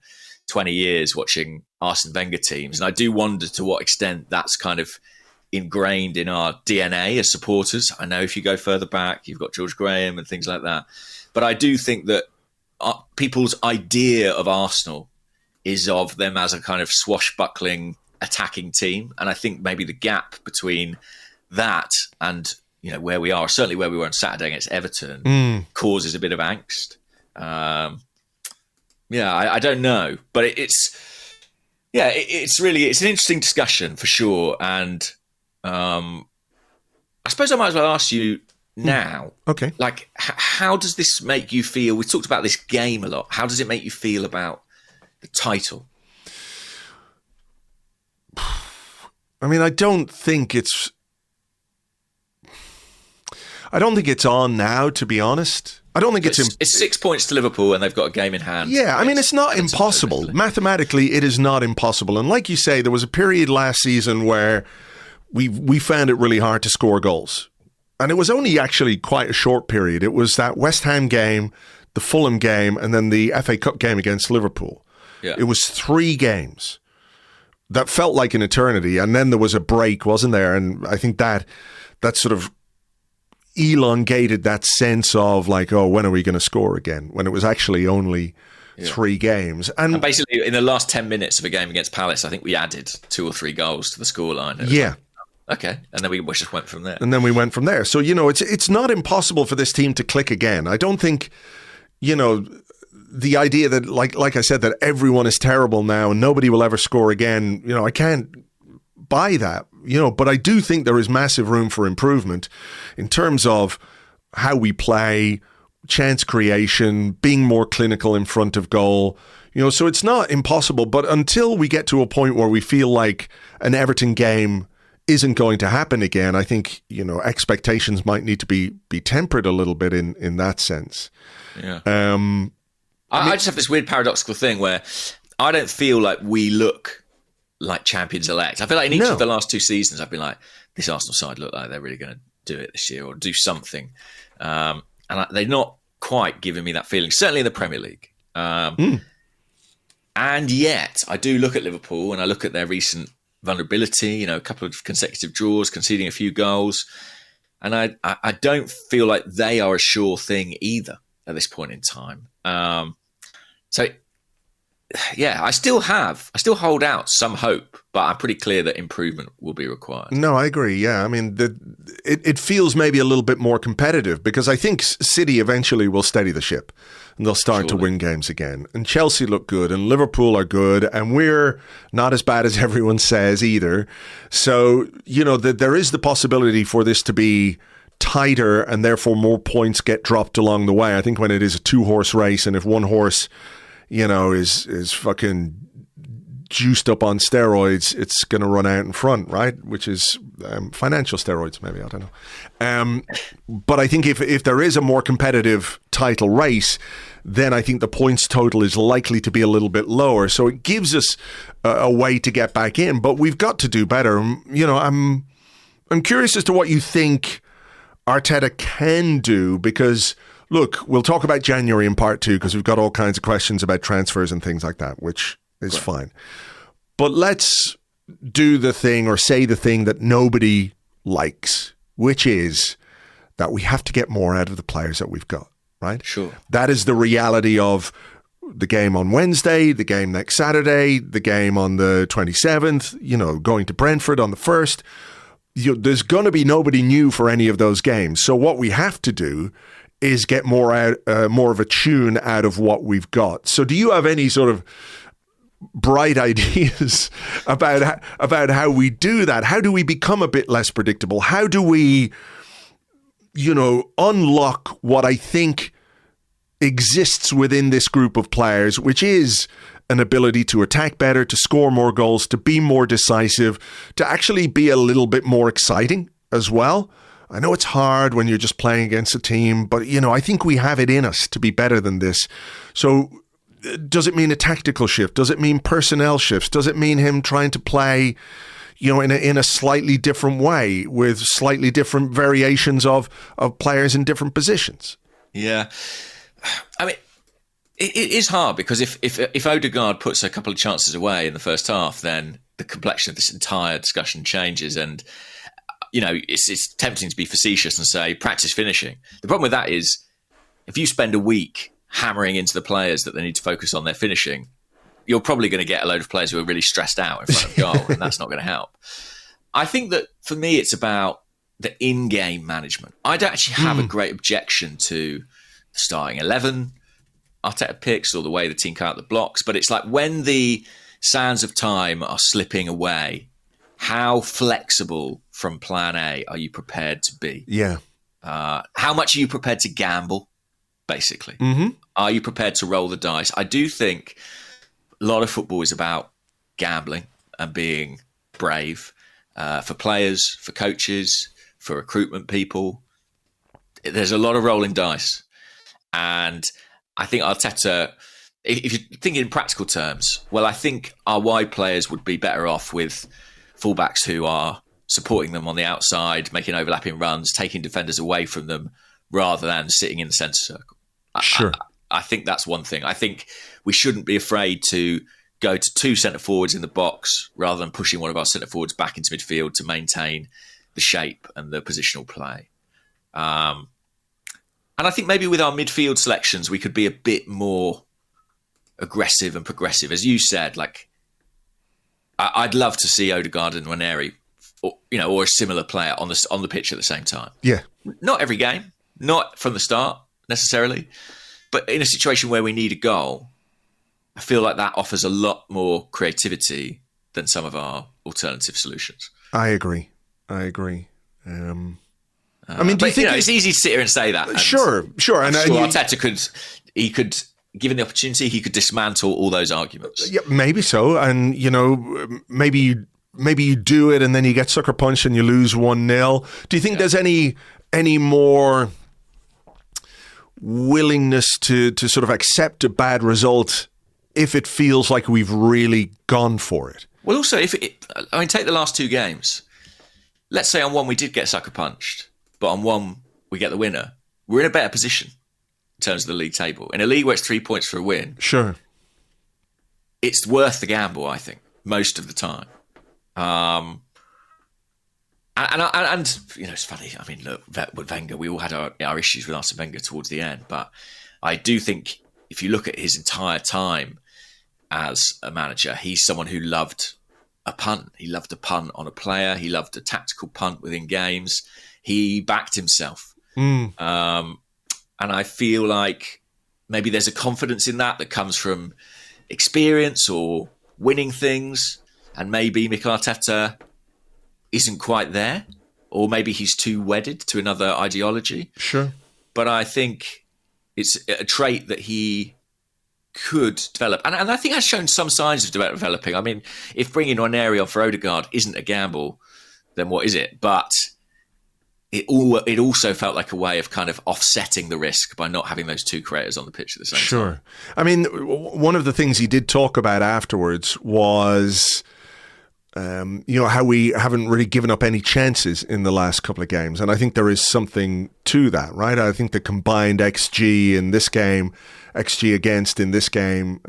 20 years watching Arsene Wenger teams, and I do wonder to what extent that's kind of ingrained in our DNA as supporters. I know if you go further back, you've got George Graham and things like that. But I do think that people's idea of Arsenal is of them as a kind of swashbuckling attacking team. And I think maybe the gap between that and, where we are, certainly where we were on Saturday against Everton, causes a bit of angst. I don't know. But it's an interesting discussion for sure. And I suppose I might as well ask you now. Okay. How does this make you feel? We talked about this game a lot. How does it make you feel about the title? I mean, I don't think it's... I don't think it's on now, to be honest. I don't think it's 6 points to Liverpool, and they've got a game in hand. Yeah, I mean, it's not impossible. Mathematically, it is not impossible. And like you say, there was a period last season where we found it really hard to score goals. And it was only actually quite a short period. It was that West Ham game, the Fulham game, and then the FA Cup game against Liverpool. Yeah. It was 3 games that felt like an eternity. And then there was a break, wasn't there? And I think that sort of elongated that sense of like, oh, when are we going to score again? When it was actually only 3 games. And basically, in the last 10 minutes of a game against Palace, I think we added 2 or 3 goals to the scoreline. Yeah. Okay, and then we just went from there. So, it's not impossible for this team to click again. I don't think, the idea that, like I said, that everyone is terrible now and nobody will ever score again, I can't buy that, but I do think there is massive room for improvement in terms of how we play, chance creation, being more clinical in front of goal. So it's not impossible, but until we get to a point where we feel like an Everton game isn't going to happen again, I think, expectations might need to be tempered a little bit in that sense. Yeah. I just have this weird paradoxical thing where I don't feel like we look like champions-elect. I feel like in each of the last 2 seasons, I've been like, this Arsenal side look like they're really going to do it this year or do something. And they're not quite giving me that feeling, certainly in the Premier League. And yet, I do look at Liverpool and I look at their recent vulnerability, a couple of consecutive draws, conceding a few goals. And I don't feel like they are a sure thing either at this point in time. I still hold out some hope, but I'm pretty clear that improvement will be required. No, I agree. Yeah. I mean, it feels maybe a little bit more competitive because I think City eventually will steady the ship and they'll start to win games again. And Chelsea look good and Liverpool are good and we're not as bad as everyone says either. So, there is the possibility for this to be tighter and therefore more points get dropped along the way. I think when it is a 2-horse race and if one horse, is fucking juiced up on steroids, it's going to run out in front, right? Which is financial steroids, maybe, I don't know. But I think if there is a more competitive title race, then I think the points total is likely to be a little bit lower. So it gives us a way to get back in, but we've got to do better. I'm curious as to what you think Arteta can do because, look, we'll talk about January in part 2 because we've got all kinds of questions about transfers and things like that, which is fine. But let's do the thing or say the thing that nobody likes, which is that we have to get more out of the players that we've got, right? Sure. That is the reality of the game on Wednesday, the game next Saturday, the game on the 27th, going to Brentford on the 1st. There's going to be nobody new for any of those games. So what we have to do is get more of a tune out of what we've got. So do you have any sort of bright ideas about how we do that? How do we become a bit less predictable? How do we, unlock what I think exists within this group of players, which is an ability to attack better, to score more goals, to be more decisive, to actually be a little bit more exciting as well? I know it's hard when you're just playing against a team, but, I think we have it in us to be better than this. So does it mean a tactical shift? Does it mean personnel shifts? Does it mean him trying to play, in a slightly different way with slightly different variations of players in different positions? Yeah. I mean, it is hard because if Odegaard puts a couple of chances away in the first half, then the complexion of this entire discussion changes. And, it's tempting to be facetious and say practice finishing. The problem with that is if you spend a week hammering into the players that they need to focus on their finishing, you're probably going to get a load of players who are really stressed out in front of goal, and that's not going to help. I think that for me, it's about the in-game management. I don't actually have a great objection to the starting 11 Arteta picks or the way the team cut out the blocks, but it's like when the sands of time are slipping away, how flexible from plan A are you prepared to be? Yeah. How much are you prepared to gamble, basically? Mm-hmm. Are you prepared to roll the dice? I do think a lot of football is about gambling and being brave for players, for coaches, for recruitment people. there's a lot of rolling dice. And I think Arteta, if you're thinking in practical terms, well, I think our wide players would be better off with fullbacks who are supporting them on the outside, making overlapping runs, taking defenders away from them, rather than sitting in the centre circle. Sure. I think that's one thing. I think we shouldn't be afraid to go to 2 centre forwards in the box rather than pushing one of our centre forwards back into midfield to maintain the shape and the positional play. And I think maybe with our midfield selections, we could be a bit more aggressive and progressive. As you said, like, I'd love to see Odegaard and Ranieri, or a similar player on the pitch at the same time. Yeah. Not every game, not from the start necessarily, but in a situation where we need a goal, I feel like that offers a lot more creativity than some of our alternative solutions. I agree. I mean, do you think it's easy to sit here and say that? Sure. And Arteta could, given the opportunity, he could dismantle all those arguments. Yeah, maybe so. And maybe you do it, and then you get sucker punched and you lose 1-0. Do you think there's any more willingness to sort of accept a bad result if it feels like we've really gone for it? Well, also, take the last 2 games. Let's say on one we did get sucker punched, but on one we get the winner. We're in a better position in terms of the league table. In a league where it's 3 points for a win, sure, it's worth the gamble, I think, most of the time. And it's funny. I mean, look, with Wenger, we all had our issues with Arsene Wenger towards the end, but I do think if you look at his entire time as a manager, he's someone who loved a punt. He loved a punt on a player. He loved a tactical punt within games. He backed himself. And I feel like maybe there's a confidence in that comes from experience or winning things. And maybe Mikel Arteta isn't quite there, or maybe he's too wedded to another ideology. Sure. But I think it's a trait that he could develop. And I think has shown some signs of developing. I mean, if bringing Ranieri on for Odegaard isn't a gamble, then what is it? But it also felt like a way of kind of offsetting the risk by not having those 2 creators on the pitch at the same time. Sure. I mean, one of the things he did talk about afterwards was how we haven't really given up any chances in the last couple of games. And I think there is something to that, right? I think the combined XG in this game, XG against in this game,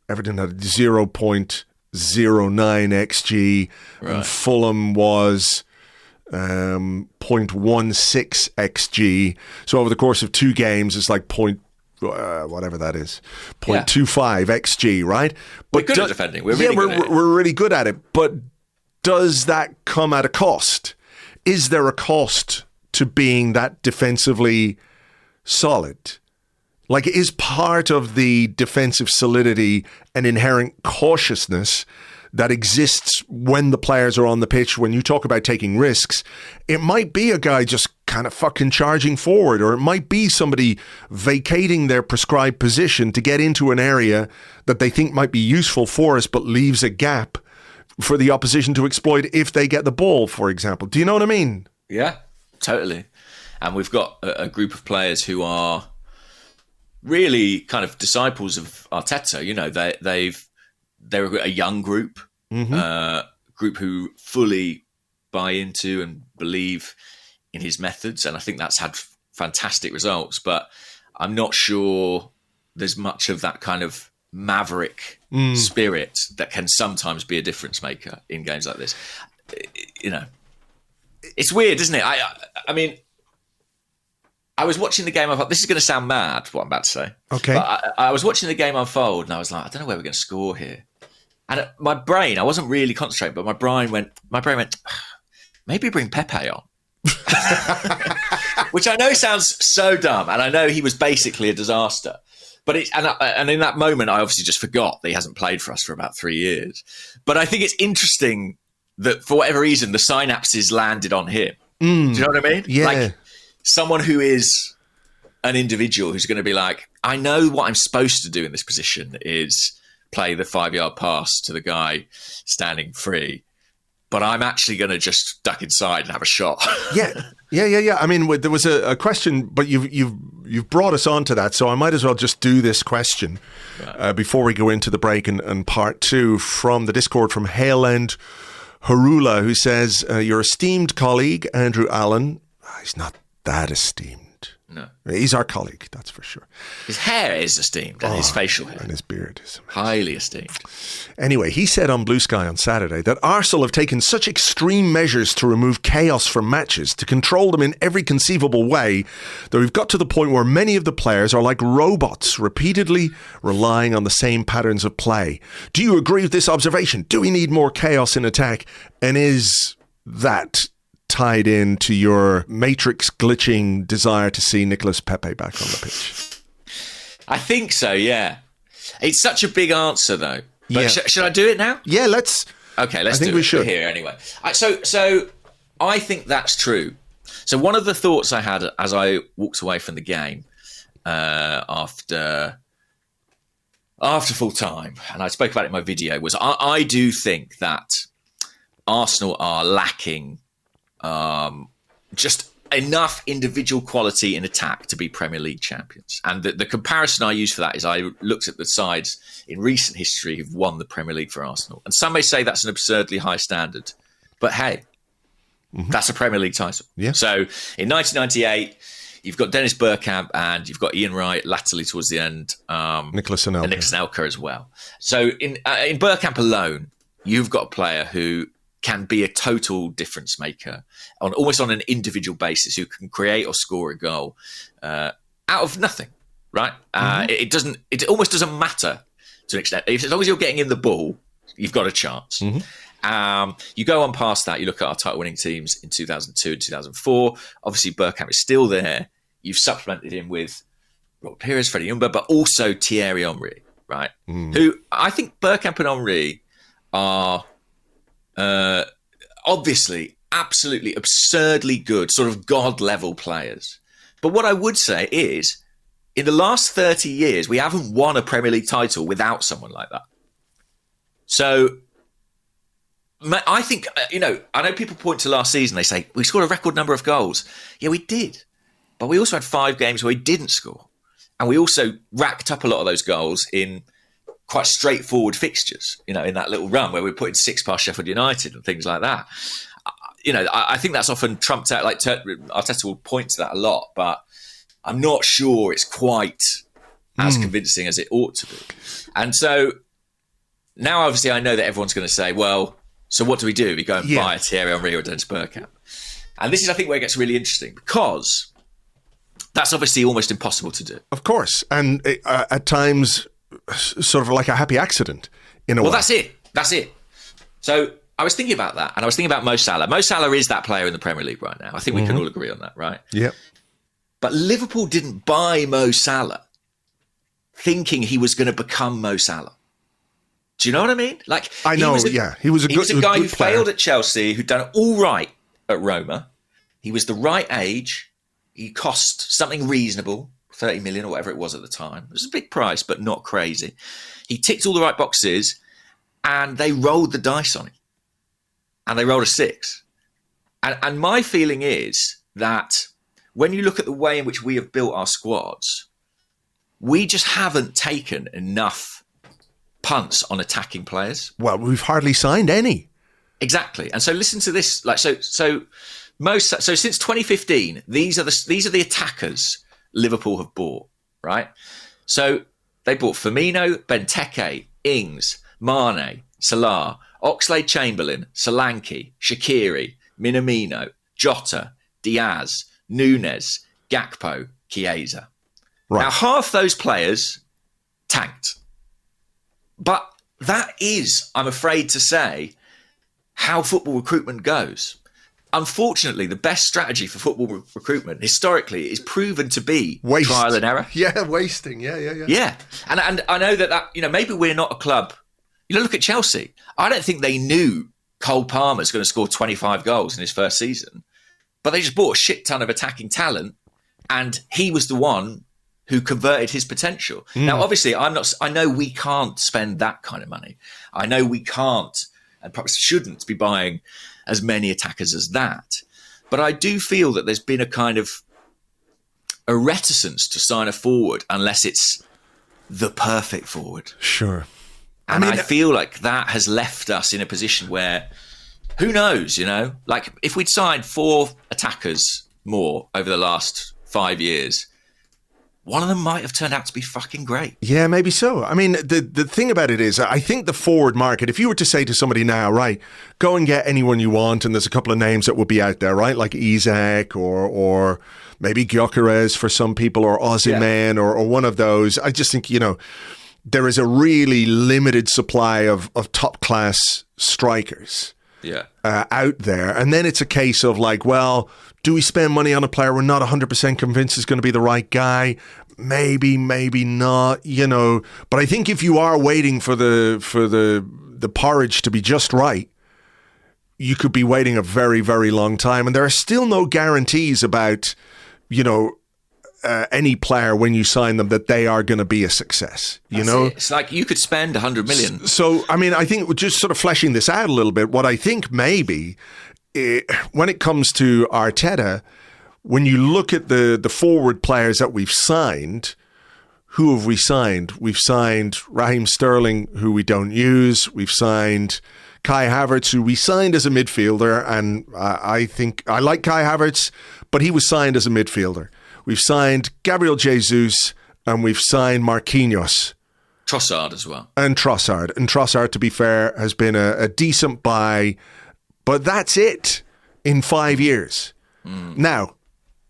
Everton had 0.09 XG, right, and Fulham was 0.16 XG. So over the course of 2 games, it's like whatever that is, 0.25 XG, right? But we're good at defending. We're really good at it. We're really good at it. But does that come at a cost? Is there a cost to being that defensively solid? Like, is part of the defensive solidity an inherent cautiousness that exists when the players are on the pitch? When you talk about taking risks, it might be a guy just kind of fucking charging forward, or it might be somebody vacating their prescribed position to get into an area that they think might be useful for us, but leaves a gap for the opposition to exploit if they get the ball, for example. Do you know what I mean? Yeah, totally. And we've got a group of players who are really kind of disciples of Arteta. They're a young group, group who fully buy into and believe in his methods, and I think that's had fantastic results. But I'm not sure there's much of that kind of maverick spirit that can sometimes be a difference maker in games like this. It's weird, isn't it? I mean, I was watching the game. This is going to sound mad, what I'm about to say. Okay. But I was watching the game unfold, and I was like, I don't know where we're going to score here. And my brain, I wasn't really concentrating, but my brain went, maybe bring Pepe on. Which I know sounds so dumb, and I know he was basically a disaster. But and in that moment, I obviously just forgot that he hasn't played for us for about 3 years. But I think it's interesting that for whatever reason, the synapses landed on him. Do you know what I mean? Yeah. Like someone who is an individual who's going to be like, I know what I'm supposed to do in this position is play the 5-yard pass to the guy standing free. but I'm actually going to just duck inside and have a shot. Yeah. I mean, there was a question, but you've brought us on to that, so I might as well just do this question before we go into the break and part two from the Discord from Haleend Harula, who says, your esteemed colleague, Andrew Allen, he's not that esteemed. No. He's our colleague, that's for sure. His hair is esteemed, and his facial hair. And his beard is highly esteemed. Anyway, he said on Blue Sky on Saturday that Arsenal have taken such extreme measures to remove chaos from matches, to control them in every conceivable way, that we've got to the point where many of the players are like robots, repeatedly relying on the same patterns of play. Do you agree with this observation? Do we need more chaos in attack? And is that tied into your matrix glitching desire to see Nicolas Pepe back on the pitch? I think so, yeah. It's such a big answer, though. But should I do it now? Yeah, let's. Okay, let's I think do we it. should. Here, anyway. So I think that's true. So one of the thoughts I had as I walked away from the game after full time, and I spoke about it in my video, was I do think that Arsenal are lacking just enough individual quality in attack to be Premier League champions. And the comparison I use for that is I looked at the sides in recent history who've won the Premier League for Arsenal. And some may say that's an absurdly high standard. But hey, that's a Premier League title. Yeah. So in 1998, you've got Dennis Bergkamp and you've got Ian Wright latterly towards the end. Nicholas Anelka. And Nicholas Anelka as well. So in Bergkamp alone, you've got a player who can be a total difference maker almost on an individual basis, who can create or score a goal out of nothing, right? It almost doesn't matter to an extent. As long as you're getting in the ball, you've got a chance. You go on past that, you look at our title winning teams in 2002 and 2004. Obviously, Bergkamp is still there. You've supplemented him with Rob Pires, Freddie Ljungberg, but also Thierry Henry, right? Who I think Bergkamp and Henry are obviously absolutely absurdly good, sort of God-level players. But what I would say is, in the last 30 years, we haven't won a Premier League title without someone like that. So I think, I know people point to last season, they say, we scored a record number of goals. Yeah, we did. But we also had 5 games where we didn't score. And we also racked up a lot of those goals in quite straightforward fixtures, in that little run where we're putting 6 past Sheffield United and things like that. I think that's often trumped out. Like Arteta will point to that a lot, but I'm not sure it's quite as convincing as it ought to be. And so now, obviously, I know that everyone's going to say, well, so what do? We go and buy a Thierry Henry or Dennis Bergkamp. And this is, I think, where it gets really interesting, because that's obviously almost impossible to do. Of course. And at times, sort of like a happy accident in a way. Well, that's it. So I was thinking about that, and I was thinking about Mo Salah. Mo Salah is that player in the Premier League right now. I think we can all agree on that, right? Yeah. But Liverpool didn't buy Mo Salah thinking he was going to become Mo Salah. Do you know what I mean? Like, I know, he was a guy who player. failed at Chelsea, who'd done all right at Roma. He was the right age. He cost something reasonable, 30 million or whatever it was at the time. It was a big price, but not crazy. He ticked all the right boxes, and they rolled the dice on him. And they rolled a 6. And my feeling is that when you look at the way in which we have built our squads, we just haven't taken enough punts on attacking players. Well, we've hardly signed any. Exactly. And so listen to this. So since 2015, these are the attackers Liverpool have bought, right? So they bought Firmino, Benteke, Ings, Mane, Salah, Oxlade-Chamberlain, Solanke, Shaqiri, Minamino, Jota, Diaz, Nunez, Gakpo, Chiesa. Right. Now, half those players tanked. But that is, I'm afraid to say, how football recruitment goes. Unfortunately, the best strategy for football recruitment historically is proven to be trial and error. Yeah, wasting. Yeah. Yeah. And I know that maybe we're not a club. Look at Chelsea. I don't think they knew Cole Palmer's going to score 25 goals in his first season, but they just bought a shit ton of attacking talent, and he was the one who converted his potential. Now, obviously, I know we can't spend that kind of money. I know we can't and perhaps shouldn't be buying as many attackers as that. But I do feel that there's been a kind of a reticence to sign a forward unless it's the perfect forward. Sure. And I feel like that has left us in a position where, who knows, like if we'd signed 4 attackers more over the last 5 years, one of them might have turned out to be fucking great. Yeah, maybe so. I mean, the thing about it is, I think the forward market, if you were to say to somebody now, right, go and get anyone you want, and there's a couple of names that would be out there, right, like Isak or maybe Gyökeres for some people, or Osimhen or one of those. I just think, there is a really limited supply of top-class strikers out there. And then it's a case of like, well, do we spend money on a player we're not 100% convinced is going to be the right guy? Maybe, maybe not, But I think if you are waiting for the porridge to be just right, you could be waiting a very, very long time. And there are still no guarantees about, any player when you sign them that they are going to be a success. It's like you could spend 100 million. So, I mean, I think just sort of fleshing this out a little bit, what I think maybe when it comes to Arteta, when you look at the forward players that we've signed, who have we signed? We've signed Raheem Sterling, who we don't use. We've signed Kai Havertz, who we signed as a midfielder, and I think I like Kai Havertz, but he was signed as a midfielder. We've signed Gabriel Jesus, and we've signed Marquinhos. Trossard as well. And Trossard. And Trossard, to be fair, has been a decent buy, but that's it in 5 years. Now,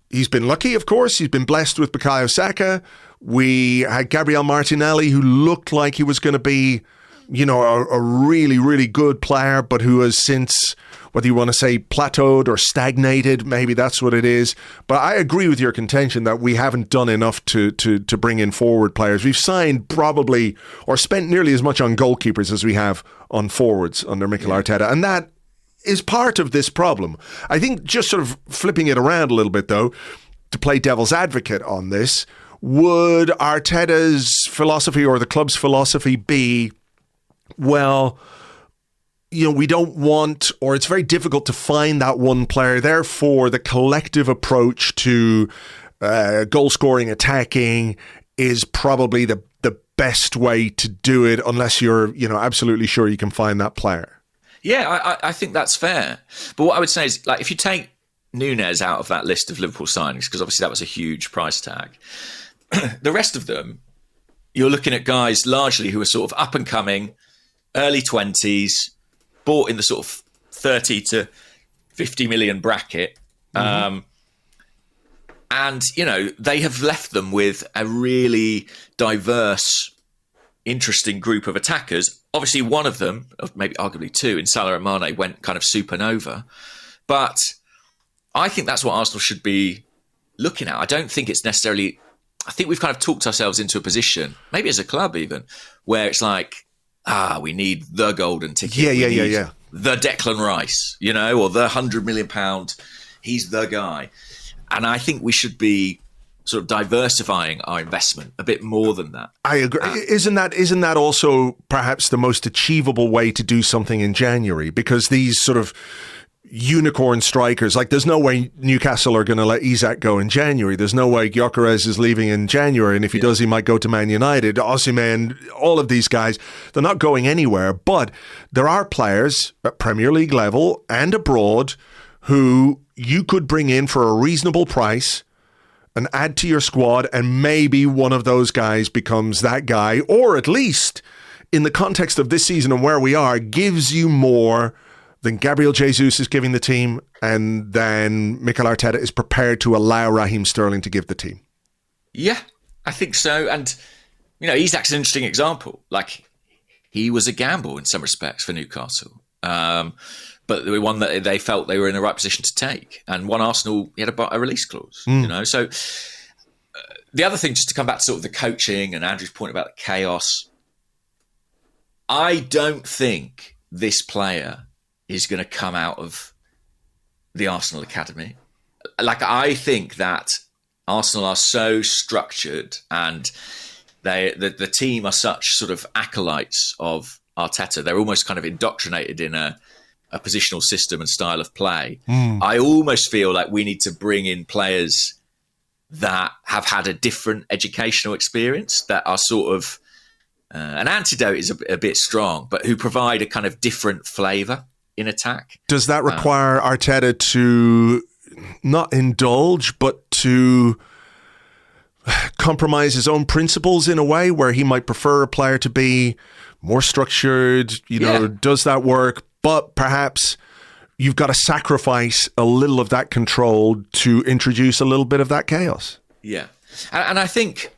he's been lucky, of course. He's been blessed with Bukayo Saka. We had Gabriel Martinelli, who looked like he was going to be, a really, really good player, but who has since, whether you want to say plateaued or stagnated, maybe that's what it is. But I agree with your contention that we haven't done enough to bring in forward players. We've signed probably, or spent nearly as much on goalkeepers as we have on forwards under Mikel Arteta. And that is part of this problem. I think just sort of flipping it around a little bit, though, to play devil's advocate on this, would Arteta's philosophy or the club's philosophy be, well, we don't want, or it's very difficult to find that one player. Therefore, the collective approach to goal scoring, attacking is probably the best way to do it, unless you're, absolutely sure you can find that player. Yeah, I think that's fair. But what I would say is, like, if you take Nunez out of that list of Liverpool signings, because obviously that was a huge price tag, the rest of them, you're looking at guys largely who are sort of up and coming, early 20s, bought in the sort of 30 to 50 million bracket. And, they have left them with a really diverse, interesting group of attackers. Obviously, one of them, or maybe arguably two, in Salah and Mane, went kind of supernova. But I think that's what Arsenal should be looking at. I don't think it's necessarily... I think we've kind of talked ourselves into a position, maybe as a club even, where it's like, we need the golden ticket. Yeah. The Declan Rice, or the £100 million. He's the guy. And I think we should be sort of diversifying our investment a bit more than that. I agree. Isn't that also perhaps the most achievable way to do something in January? Because these sort of unicorn strikers, like there's no way Newcastle are going to let Isak go in January. There's no way Gyökeres is leaving in January, and if he does, he might go to Man United. Osimhen, all of these guys, they're not going anywhere. But there are players at Premier League level and abroad who you could bring in for a reasonable price and add to your squad, and maybe one of those guys becomes that guy, or at least in the context of this season and where we are, gives you more than Gabriel Jesus is giving the team, and then Mikel Arteta is prepared to allow Raheem Sterling to give the team. Yeah, I think so. And, Isak's an interesting example. Like, he was a gamble in some respects for Newcastle. But the one that they felt they were in the right position to take. And one Arsenal, he had a release clause, So the other thing, just to come back to sort of the coaching and Andrew's point about the chaos, I don't think this player is going to come out of the Arsenal academy. Like, I think that Arsenal are so structured, and the team are such sort of acolytes of Arteta. They're almost kind of indoctrinated in a positional system and style of play. I almost feel like we need to bring in players that have had a different educational experience, that are sort of an antidote is a bit strong, but who provide a kind of different flavour in attack. Does that require Arteta to not indulge, but to compromise his own principles in a way where he might prefer a player to be more structured? Does that work? But perhaps you've got to sacrifice a little of that control to introduce a little bit of that chaos. Yeah. And I think,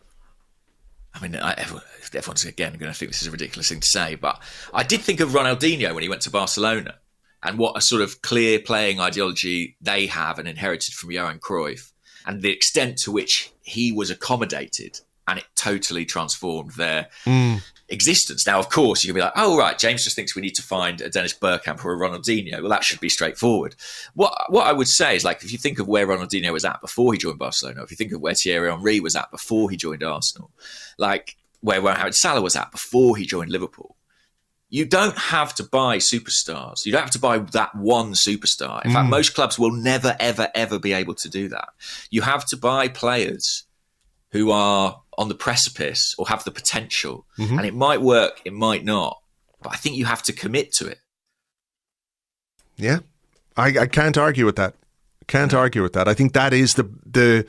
everyone's again going to think this is a ridiculous thing to say, but I did think of Ronaldinho when he went to Barcelona and what a sort of clear playing ideology they have and inherited from Johan Cruyff, and the extent to which he was accommodated, and it totally transformed their existence. Now, of course, you can be like, oh, right, James just thinks we need to find a Dennis Bergkamp or a Ronaldinho. Well, that should be straightforward. What I would say is, like, if you think of where Ronaldinho was at before he joined Barcelona, if you think of where Thierry Henry was at before he joined Arsenal, like where Mohamed Salah was at before he joined Liverpool, you don't have to buy superstars. You don't have to buy that one superstar. In fact, most clubs will never, ever, ever be able to do that. You have to buy players who are on the precipice or have the potential. And it might work, it might not. But I think you have to commit to it. Yeah, I can't argue with that. Can't argue with that. I think that is the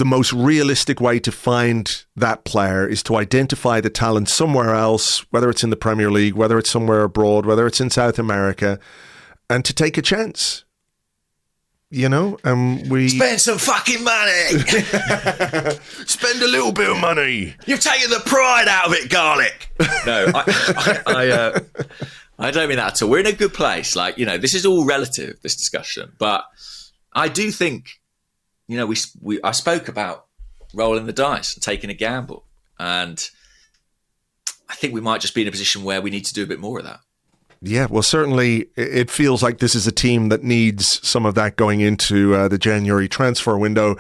most realistic way to find that player, is to identify the talent somewhere else, whether it's in the Premier League, whether it's somewhere abroad, whether it's in South America, and to take a chance. And we spend some fucking money. Spend a little bit of money. You've taken the pride out of it, Garlic. No, I don't mean that at all. We're in a good place. Like, this is all relative, this discussion. But I do think, I spoke about rolling the dice and taking a gamble. And I think we might just be in a position where we need to do a bit more of that. Yeah, well, certainly it feels like this is a team that needs some of that going into the January transfer window.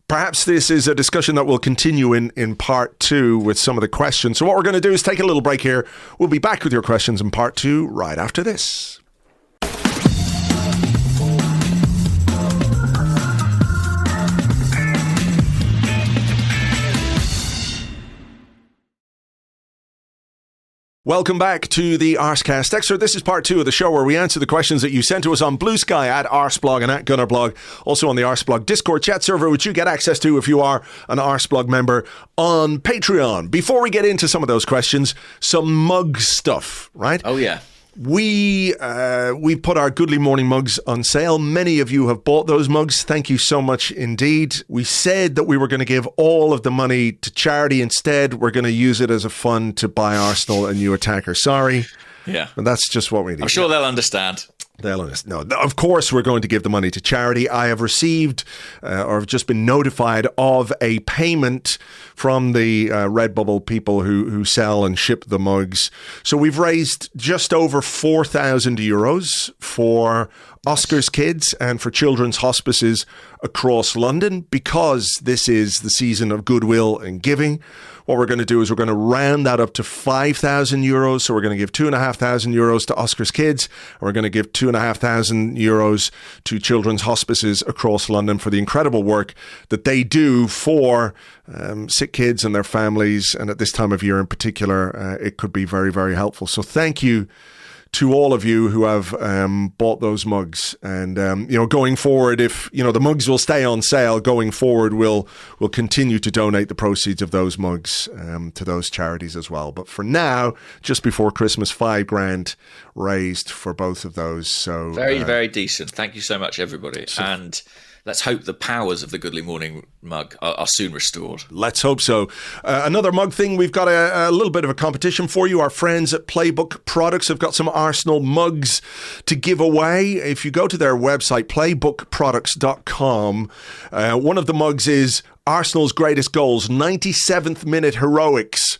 Perhaps this is a discussion that will continue in part 2 with some of the questions. So what we're going to do is take a little break here. We'll be back with your questions in part 2 right after this. Welcome back to the Arsecast excerpt. This is part 2 of the show where we answer the questions that you sent to us on Blue Sky at Arseblog and at Gunnerblog. Also on the Arseblog Discord chat server, which you get access to if you are an Arseblog member on Patreon. Before we get into some of those questions, some mug stuff, right? Oh, yeah. We put our Goodly Morning mugs on sale. Many of you have bought those mugs. Thank you so much indeed. We said that we were going to give all of the money to charity. Instead, we're going to use it as a fund to buy Arsenal a new attacker. Sorry. Yeah. But that's just what we need. I'm sure they'll understand. No, of course we're going to give the money to charity. I have received or have just been notified of a payment from the Redbubble people who sell and ship the mugs. So we've raised just over €4,000 for Oscar's Kids and for children's hospices across London, because this is the season of goodwill and giving. What we're going to do is we're going to round that up to €5,000. So we're going to give €2,500 to Oscar's Kids. And we're going to give €2,500 to children's hospices across London for the incredible work that they do for sick kids and their families. And at this time of year in particular, it could be very, very helpful. So thank you to all of you who have bought those mugs. And, going forward, if, the mugs will stay on sale going forward, we'll continue to donate the proceeds of those mugs to those charities as well. But for now, just before Christmas, $5,000 raised for both of those. So very, very decent. Thank you so much, everybody. And let's hope the powers of the Goodly Morning mug are soon restored. Let's hope so. Another mug thing, we've got a little bit of a competition for you. Our friends at Playbook Products have got some Arsenal mugs to give away. If you go to their website, playbookproducts.com, one of the mugs is Arsenal's greatest goals, 97th minute heroics.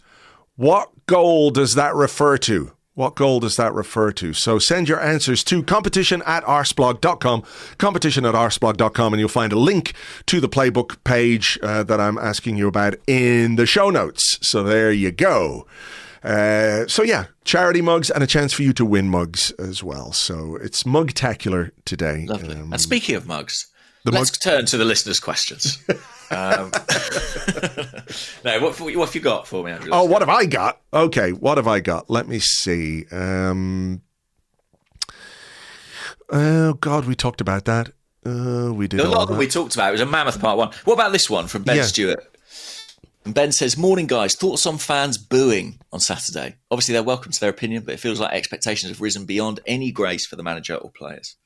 What goal does that refer to? What goal does that refer to? So send your answers to competition@arseblog.com, competition@arseblog.com, and you'll find a link to the playbook page that I'm asking you about in the show notes. So there you go. So yeah, charity mugs and a chance for you to win mugs as well. So it's Mugtacular today. Lovely. And speaking of mugs, The let's turn to the listeners' questions. No, what have you got for me, Andrew? Oh, what have I got? Okay, what have I got? Let me see. Oh, God, we talked about that. We did a lot all of them that. we talked about. It was a mammoth part one. What about this one from Ben Stewart? And Ben says, morning, guys. Thoughts on fans booing on Saturday? Obviously, they're welcome to their opinion, but it feels like expectations have risen beyond any grace for the manager or players.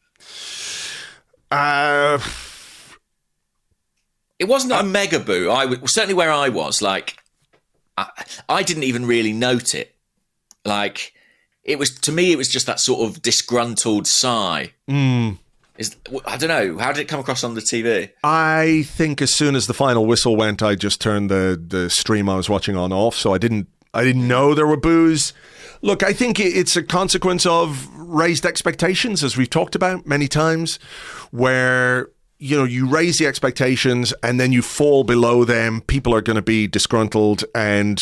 It wasn't a mega boo. Certainly where I was, like, I didn't even really note it. Like, it was, to me, it was just that sort of disgruntled sigh. I don't know. How did it come across on the TV? I think as soon as the final whistle went, I just turned the stream I was watching on off. So I didn't know there were boos. Look, I think it's a consequence of raised expectations, as we've talked about many times, where, you know, you raise the expectations and then you fall below them. People are going to be disgruntled, and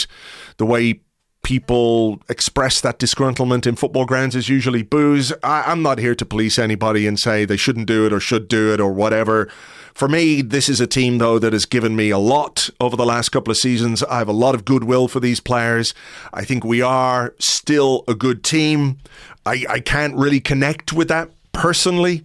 the way people express that disgruntlement in football grounds is usually boos. I'm not here to police anybody and say they shouldn't do it or should do it or whatever. For me, this is a team, though, that has given me a lot over the last couple of seasons. I have a lot of goodwill for these players. I think we are still a good team. I can't really connect with that personally,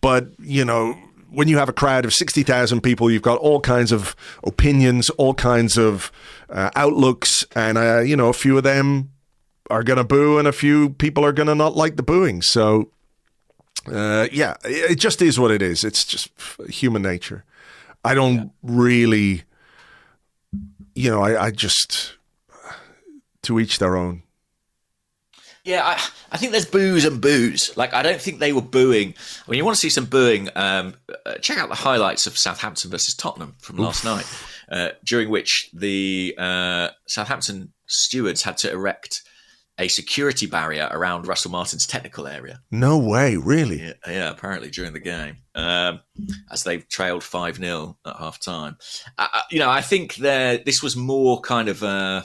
but, you know, when you have a crowd of 60,000 people, you've got all kinds of opinions, all kinds of outlooks, and, you know, a few of them are going to boo and a few people are going to not like the booing. So, yeah, it just is what it is. It's just human nature. I don't really, you know, I just, to each their own. Yeah, I think there's boos and boos. Like, I don't think they were booing. When you want to see some booing, check out the highlights of Southampton versus Tottenham from last night, during which the Southampton stewards had to erect a security barrier around Russell Martin's technical area. No way, really? Yeah, apparently during the game, as they trailed 5-0 at half-time. You know, I think this was more kind of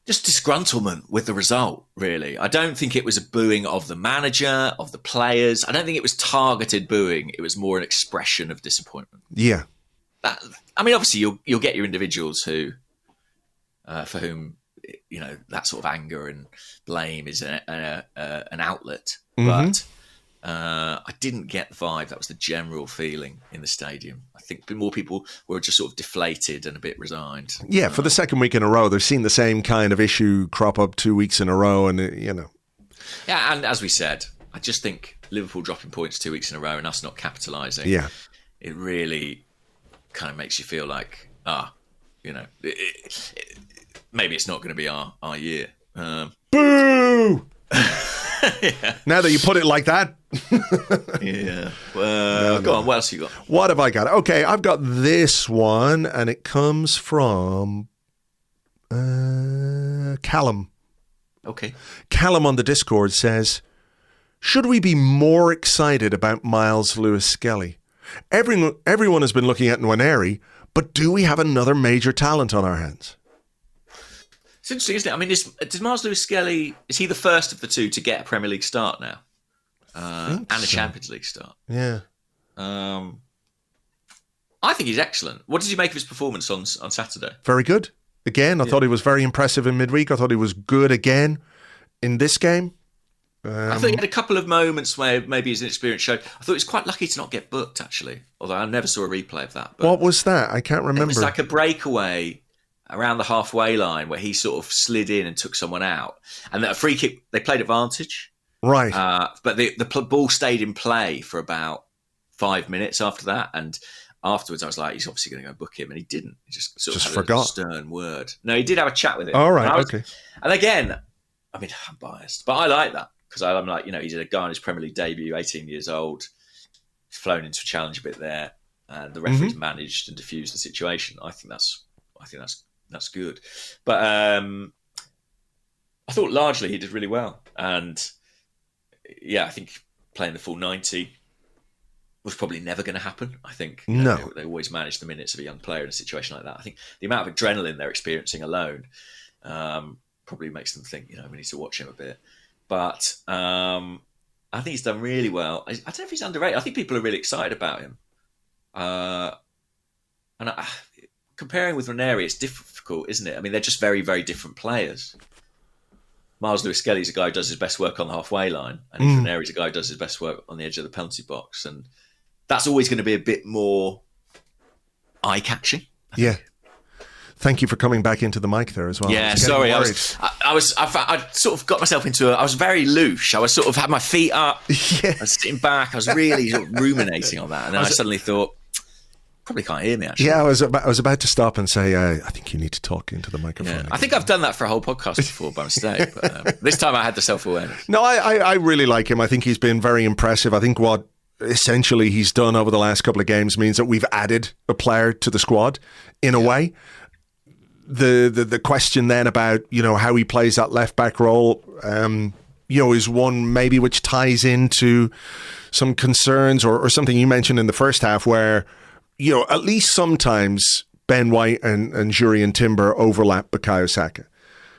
just disgruntlement with the result, really. I don't think it was a booing of the manager, of the players. I don't think it was targeted booing. It was more an expression of disappointment. Yeah. I mean, obviously, you'll get your individuals who, for whom, you know, that sort of anger and blame is an outlet. Mm-hmm. But I didn't get the vibe. That was the general feeling in the stadium. I think more people were just sort of deflated and a bit resigned. Yeah, for the second week in a row, they've seen the same kind of issue crop up 2 weeks in a row, and, you know. Yeah, and as we said, I just think Liverpool dropping points 2 weeks in a row and us not capitalising, it really kind of makes you feel like, you know, maybe it's not going to be our year. Boo! Yeah. Now that you put it like that. Yeah. Well, go on. What else you got? What have I got? Okay, I've got this one, and it comes from Callum. Okay. Callum on the Discord says, should we be more excited about Miles Lewis-Skelly? Everyone has been looking at Nwaneri, but do we have another major talent on our hands? It's interesting, isn't it? I mean, does Miles Lewis-Skelly, is he the first of the two to get a Premier League start now? And a Champions League start? Yeah. I think he's excellent. What did you make of his performance on Saturday? Very good. Again, I thought he was very impressive in midweek. I thought he was good again in this game. I thought he had a couple of moments where maybe his inexperience showed. I thought he was quite lucky to not get booked, actually. Although I never saw a replay of that. But what was that? I can't remember. It was like a breakaway around the halfway line where he sort of slid in and took someone out. And a free kick, they played advantage. Right. But the ball stayed in play for about 5 minutes after that. And afterwards I was like, he's obviously going to go book him. And he didn't. He just sort of had forgot. a stern word. No, he did have a chat with him. All right, okay. And again, I mean, I'm biased, but I like that. Because I'm like, you know, he's a guy on his Premier League debut, 18 years old. He's flown into a challenge a bit there. And the referee's managed and diffused the situation. I think that's good. But I thought largely he did really well. And yeah, I think playing the full 90 was probably never going to happen. I think they always manage the minutes of a young player in a situation like that. I think the amount of adrenaline they're experiencing alone probably makes them think, we need to watch him a bit. But I think he's done really well. I don't know if he's underrated. I think people are really excited about him. Comparing with Ranieri, it's difficult, isn't it? I mean, they're just very, very different players. Miles Lewis-Skelly's a guy who does his best work on the halfway line, and Ranieri's a guy who does his best work on the edge of the penalty box. And that's always going to be a bit more eye-catching. Yeah. Thank you for coming back into the mic there as well. Yeah, sorry. I sort of got myself I was very loose. I was sort of had my feet up. Yeah. I was sitting back. I was really sort of ruminating on that. And then I suddenly thought, probably can't hear me, actually. Yeah, I was about to stop and say, I think you need to talk into the microphone. Yeah. I think I've done that for a whole podcast before by mistake. But this time I had the self-awareness. No, I really like him. I think he's been very impressive. I think what essentially he's done over the last couple of games means that we've added a player to the squad in a way. The question then about, how he plays that left back role, is one maybe which ties into some concerns or something you mentioned in the first half where, at least sometimes Ben White and Jurrien Timber overlap Bukayo Saka.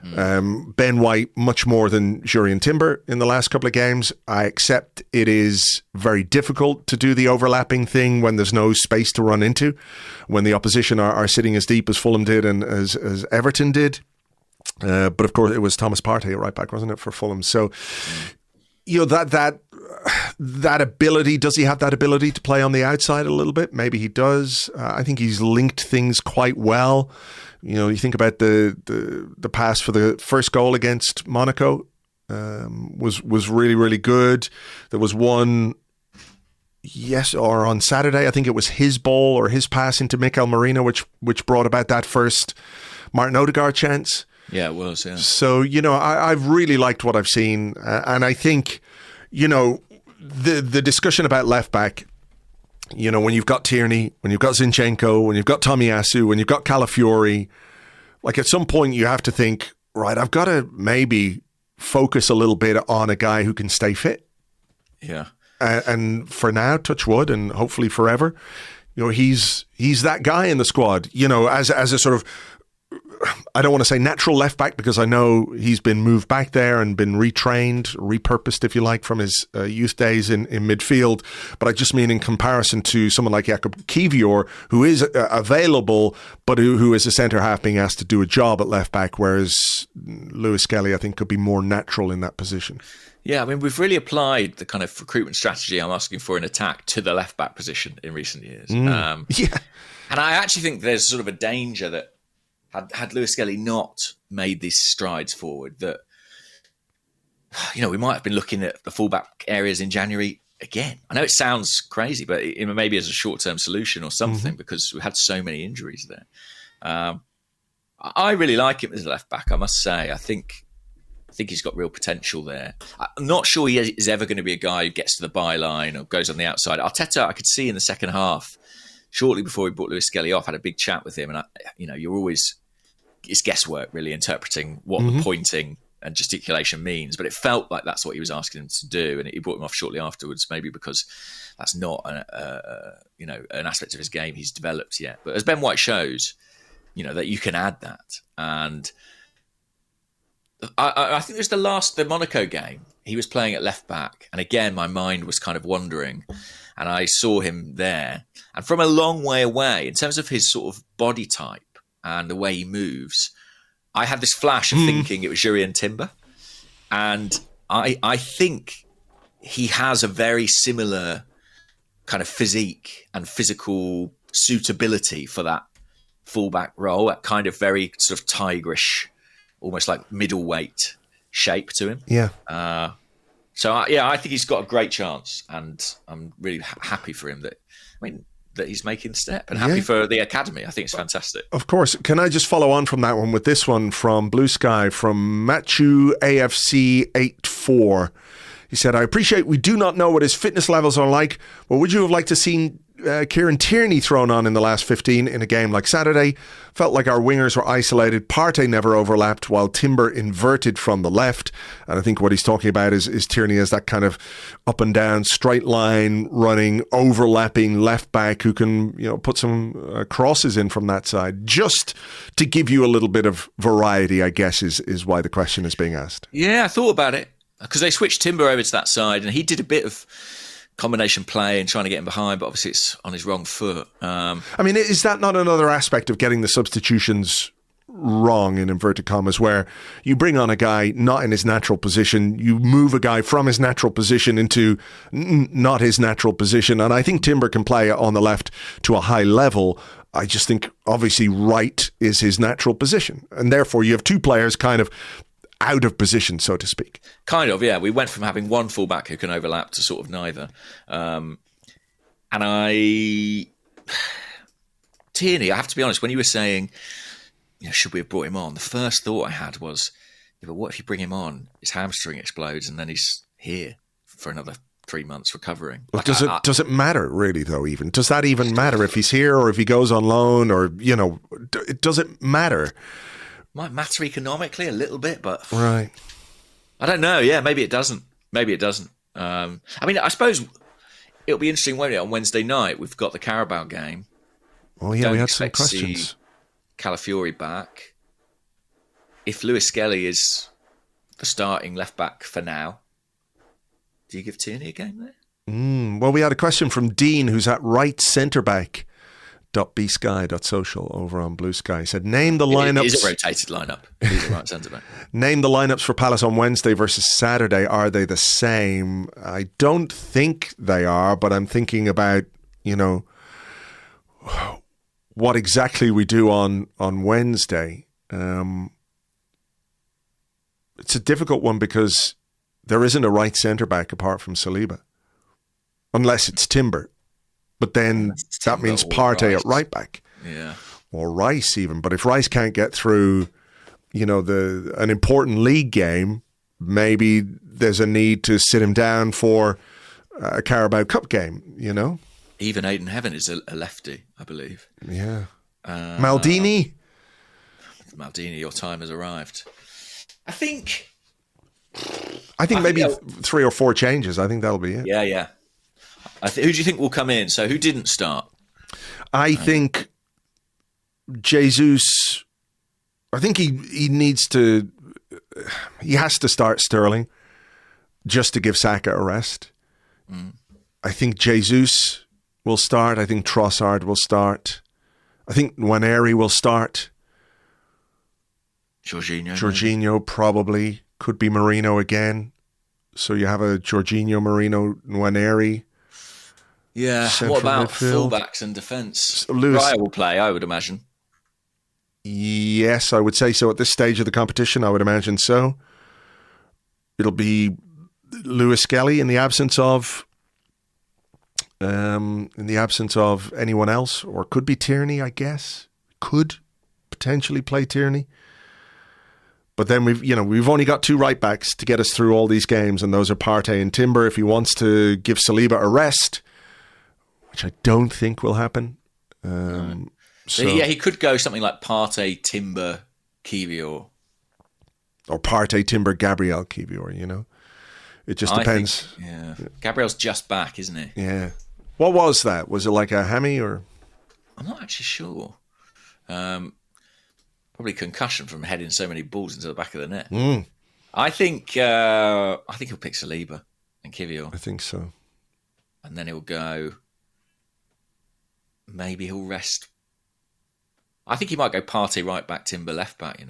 Ben White much more than Jurrien Timber in the last couple of games. I accept it is very difficult to do the overlapping thing when there's no space to run into, when the opposition are sitting as deep as Fulham did and as Everton did. But of course, it was Thomas Partey at right back, wasn't it, for Fulham? So, that ability, does he have that ability to play on the outside a little bit? Maybe he does. I think he's linked things quite well. You think about the pass for the first goal against Monaco was really, really good. There was one, or on Saturday, I think it was his ball or his pass into Mikel Merino, which brought about that first Martin Odegaard chance. Yeah, it was, yeah. So, I've really liked what I've seen. And I think, the discussion about left back, when you've got Tierney, when you've got Zinchenko, when you've got Tomiyasu, when you've got Calafiori, like at some point you have to think, right, I've got to maybe focus a little bit on a guy who can stay fit. Yeah. And for now, touch wood, and hopefully forever, he's that guy in the squad, as a sort of, I don't want to say natural left back because I know he's been moved back there and been retrained, repurposed, if you like, from his youth days in midfield. But I just mean in comparison to someone like Jakub Kiwior, who is available, but who is a centre half being asked to do a job at left back, whereas Lewis Skelly, I think, could be more natural in that position. Yeah, I mean, we've really applied the kind of recruitment strategy I'm asking for in attack to the left back position in recent years. Yeah. And I actually think there's sort of a danger that had Lewis Skelly not made these strides forward, that, we might have been looking at the fullback areas in January again. I know it sounds crazy, but maybe as a short-term solution or something, because we had so many injuries there. I really like him as a left back, I must say. I think he's got real potential there. I'm not sure he is ever going to be a guy who gets to the byline or goes on the outside. Arteta, I could see in the second half, shortly before he brought Lewis Skelly off, had a big chat with him, and you're always, it's guesswork really, interpreting what the pointing and gesticulation means, but it felt like that's what he was asking him to do, and he brought him off shortly afterwards, maybe because that's not an aspect of his game he's developed yet. But as Ben White shows, that you can add that. And I think it was the Monaco game, he was playing at left back, and again my mind was kind of wandering, and I saw him there, and from a long way away, in terms of his sort of body type and the way he moves, I had this flash of thinking it was Jurrien Timber. And I think he has a very similar kind of physique and physical suitability for that fullback role, that kind of very sort of tigerish, almost like middleweight shape to him. Yeah. I think he's got a great chance, and I'm really happy for him that he's making the step, and happy for the academy. I think it's fantastic. Of course. Can I just follow on from that one with this one from Blue Sky, from Machu AFC 84. He said, I appreciate we do not know what his fitness levels are like, but would you have liked to Kieran Tierney thrown on in the last 15 in a game like Saturday. Felt like our wingers were isolated. Partey never overlapped while Timber inverted from the left. And I think what he's talking about is Tierney as that kind of up and down, straight line, running, overlapping left back who can, put some crosses in from that side. Just to give you a little bit of variety, I guess, is why the question is being asked. Yeah, I thought about it because they switched Timber over to that side and he did a bit of combination play and trying to get him behind, but obviously it's on his wrong foot. Is that not another aspect of getting the substitutions wrong, in inverted commas, where you bring on a guy not in his natural position, you move a guy from his natural position into not his natural position, and I think Timber can play on the left to a high level. I just think obviously right is his natural position, and therefore you have two players kind of out of position, so to speak. Kind of, yeah. We went from having one fullback who can overlap to sort of neither. Tierney, I have to be honest, when you were saying, should we have brought him on? The first thought I had was, but what if you bring him on, his hamstring explodes and then he's here for another 3 months recovering? Well, does it matter really though, even? Does that even matter if he's here or if he goes on loan or, does it matter? Might matter economically a little bit, but right. I don't know. Yeah, maybe it doesn't. I suppose it'll be interesting, won't it? On Wednesday night, we've got the Carabao game. Oh yeah, we had some questions. Calafiori back. If Lewis Skelly is the starting left back for now, do you give Tierney a game there? Well, we had a question from Dean, who's at right centre back. .bsky.social over on Blue Sky. He said, name the lineups. It is a rotated lineup. He's a right centre back. Name the lineups for Palace on Wednesday versus Saturday. Are they the same? I don't think they are, but I'm thinking about, what exactly we do on Wednesday. It's a difficult one because there isn't a right centre back apart from Saliba, unless it's Timber. But then that means Partey at right back. Yeah. Or Rice even. But if Rice can't get through, an important league game, maybe there's a need to sit him down for a Carabao Cup game, Even Aiden Heaven is a lefty, I believe. Yeah. Maldini, your time has arrived. I think maybe 3 or 4 changes. I think that'll be it. Yeah. Who do you think will come in? So who didn't start? I think Jesus. I think he has to start Sterling just to give Saka a rest. I think Jesus will start. I think Trossard will start. I think Nwaneri will start. Jorginho probably. Could be Marino again. So you have a Jorginho, Marino, Nwaneri. Yeah. What about fullbacks and defence? Raya will play, I would imagine. Yes, I would say so. At this stage of the competition, I would imagine so. It'll be Lewis Skelly in the absence of anyone else, or could be Tierney, I guess. Could potentially play Tierney. But then we've only got 2 right backs to get us through all these games, and those are Partey and Timber. If he wants to give Saliba a rest, which I don't think will happen. He could go something like Partey, Timber, Kiwior. Or Partey, Timber, Gabriel, Kiwior, It just depends. Gabriel's just back, isn't he? Yeah. What was that? Was it like a hammy or? I'm not actually sure. Probably concussion from heading so many balls into the back of the net. I think he'll pick Saliba and Kiwior. I think so. And then he'll go. Maybe he'll rest. I think he might go Partey right back, Timber left back.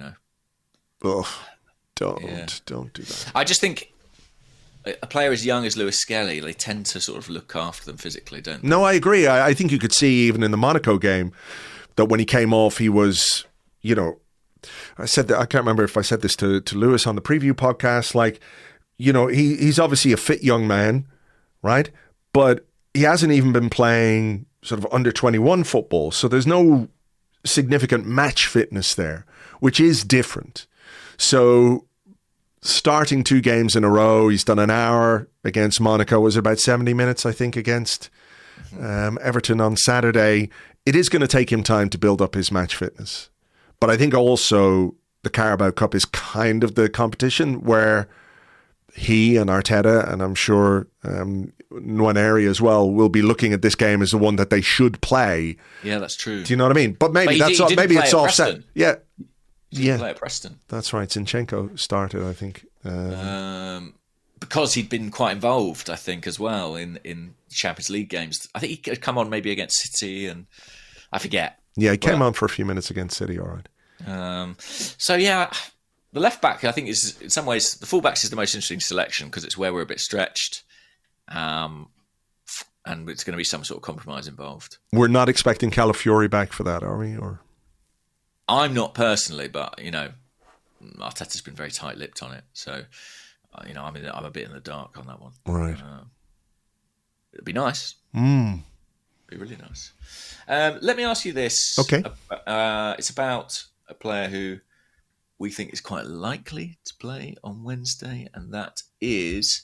Oh, don't do that. I just think a player as young as Lewis Skelly, they tend to sort of look after them physically, don't they? No, I agree. I think you could see even in the Monaco game that when he came off, he was, I said that, I can't remember if I said this to Lewis on the preview podcast. He's obviously a fit young man, right? But he hasn't even been playing sort of under 21 football. So there's no significant match fitness there, which is different. So starting 2 games in a row, he's done an hour against Monaco. Was it about 70 minutes, I think, against Everton on Saturday. It is going to take him time to build up his match fitness. But I think also the Carabao Cup is kind of the competition where he and Arteta, and I'm sure Nwaneri as well, will be looking at this game as the one that they should play. Yeah, that's true. Do you know what I mean? But maybe maybe it's offset. Yeah. He play at Preston. That's right. Zinchenko started, I think. Because he'd been quite involved, I think, as well in Champions League games. I think he could come on maybe against City, and I forget. Yeah, he came on for a few minutes against City, all right. So, yeah, the left-back, I think, is in some ways, the fullbacks is the most interesting selection because it's where we're a bit stretched. And it's going to be some sort of compromise involved. We're not expecting Calafiori back for that, are we? Or I'm not personally, but, Arteta's been very tight-lipped on it. So, I'm a bit in the dark on that one. Right. It'd be nice. It'd be really nice. Let me ask you this. Okay. It's about a player who we think is quite likely to play on Wednesday, and that is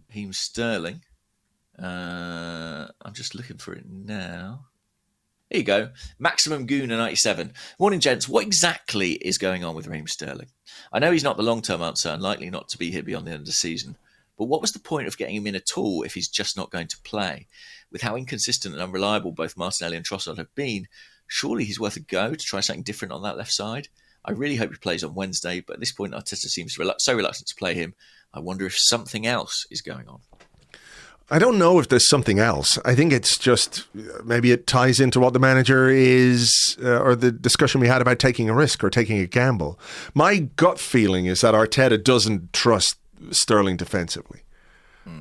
Raheem Sterling. I'm just looking for it now. There you go. Maximum Gooner 97. Morning, gents. What exactly is going on with Raheem Sterling? I know he's not the long-term answer and likely not to be here beyond the end of the season, but what was the point of getting him in at all if he's just not going to play? With how inconsistent and unreliable both Martinelli and Trossard have been, surely he's worth a go to try something different on that left side. I really hope he plays on Wednesday, but at this point Arteta seems so reluctant to play him. I wonder if something else is going on. I don't know if there's something else. I think it's just maybe it ties into what the manager is or the discussion we had about taking a risk or taking a gamble. My gut feeling is that Arteta doesn't trust Sterling defensively.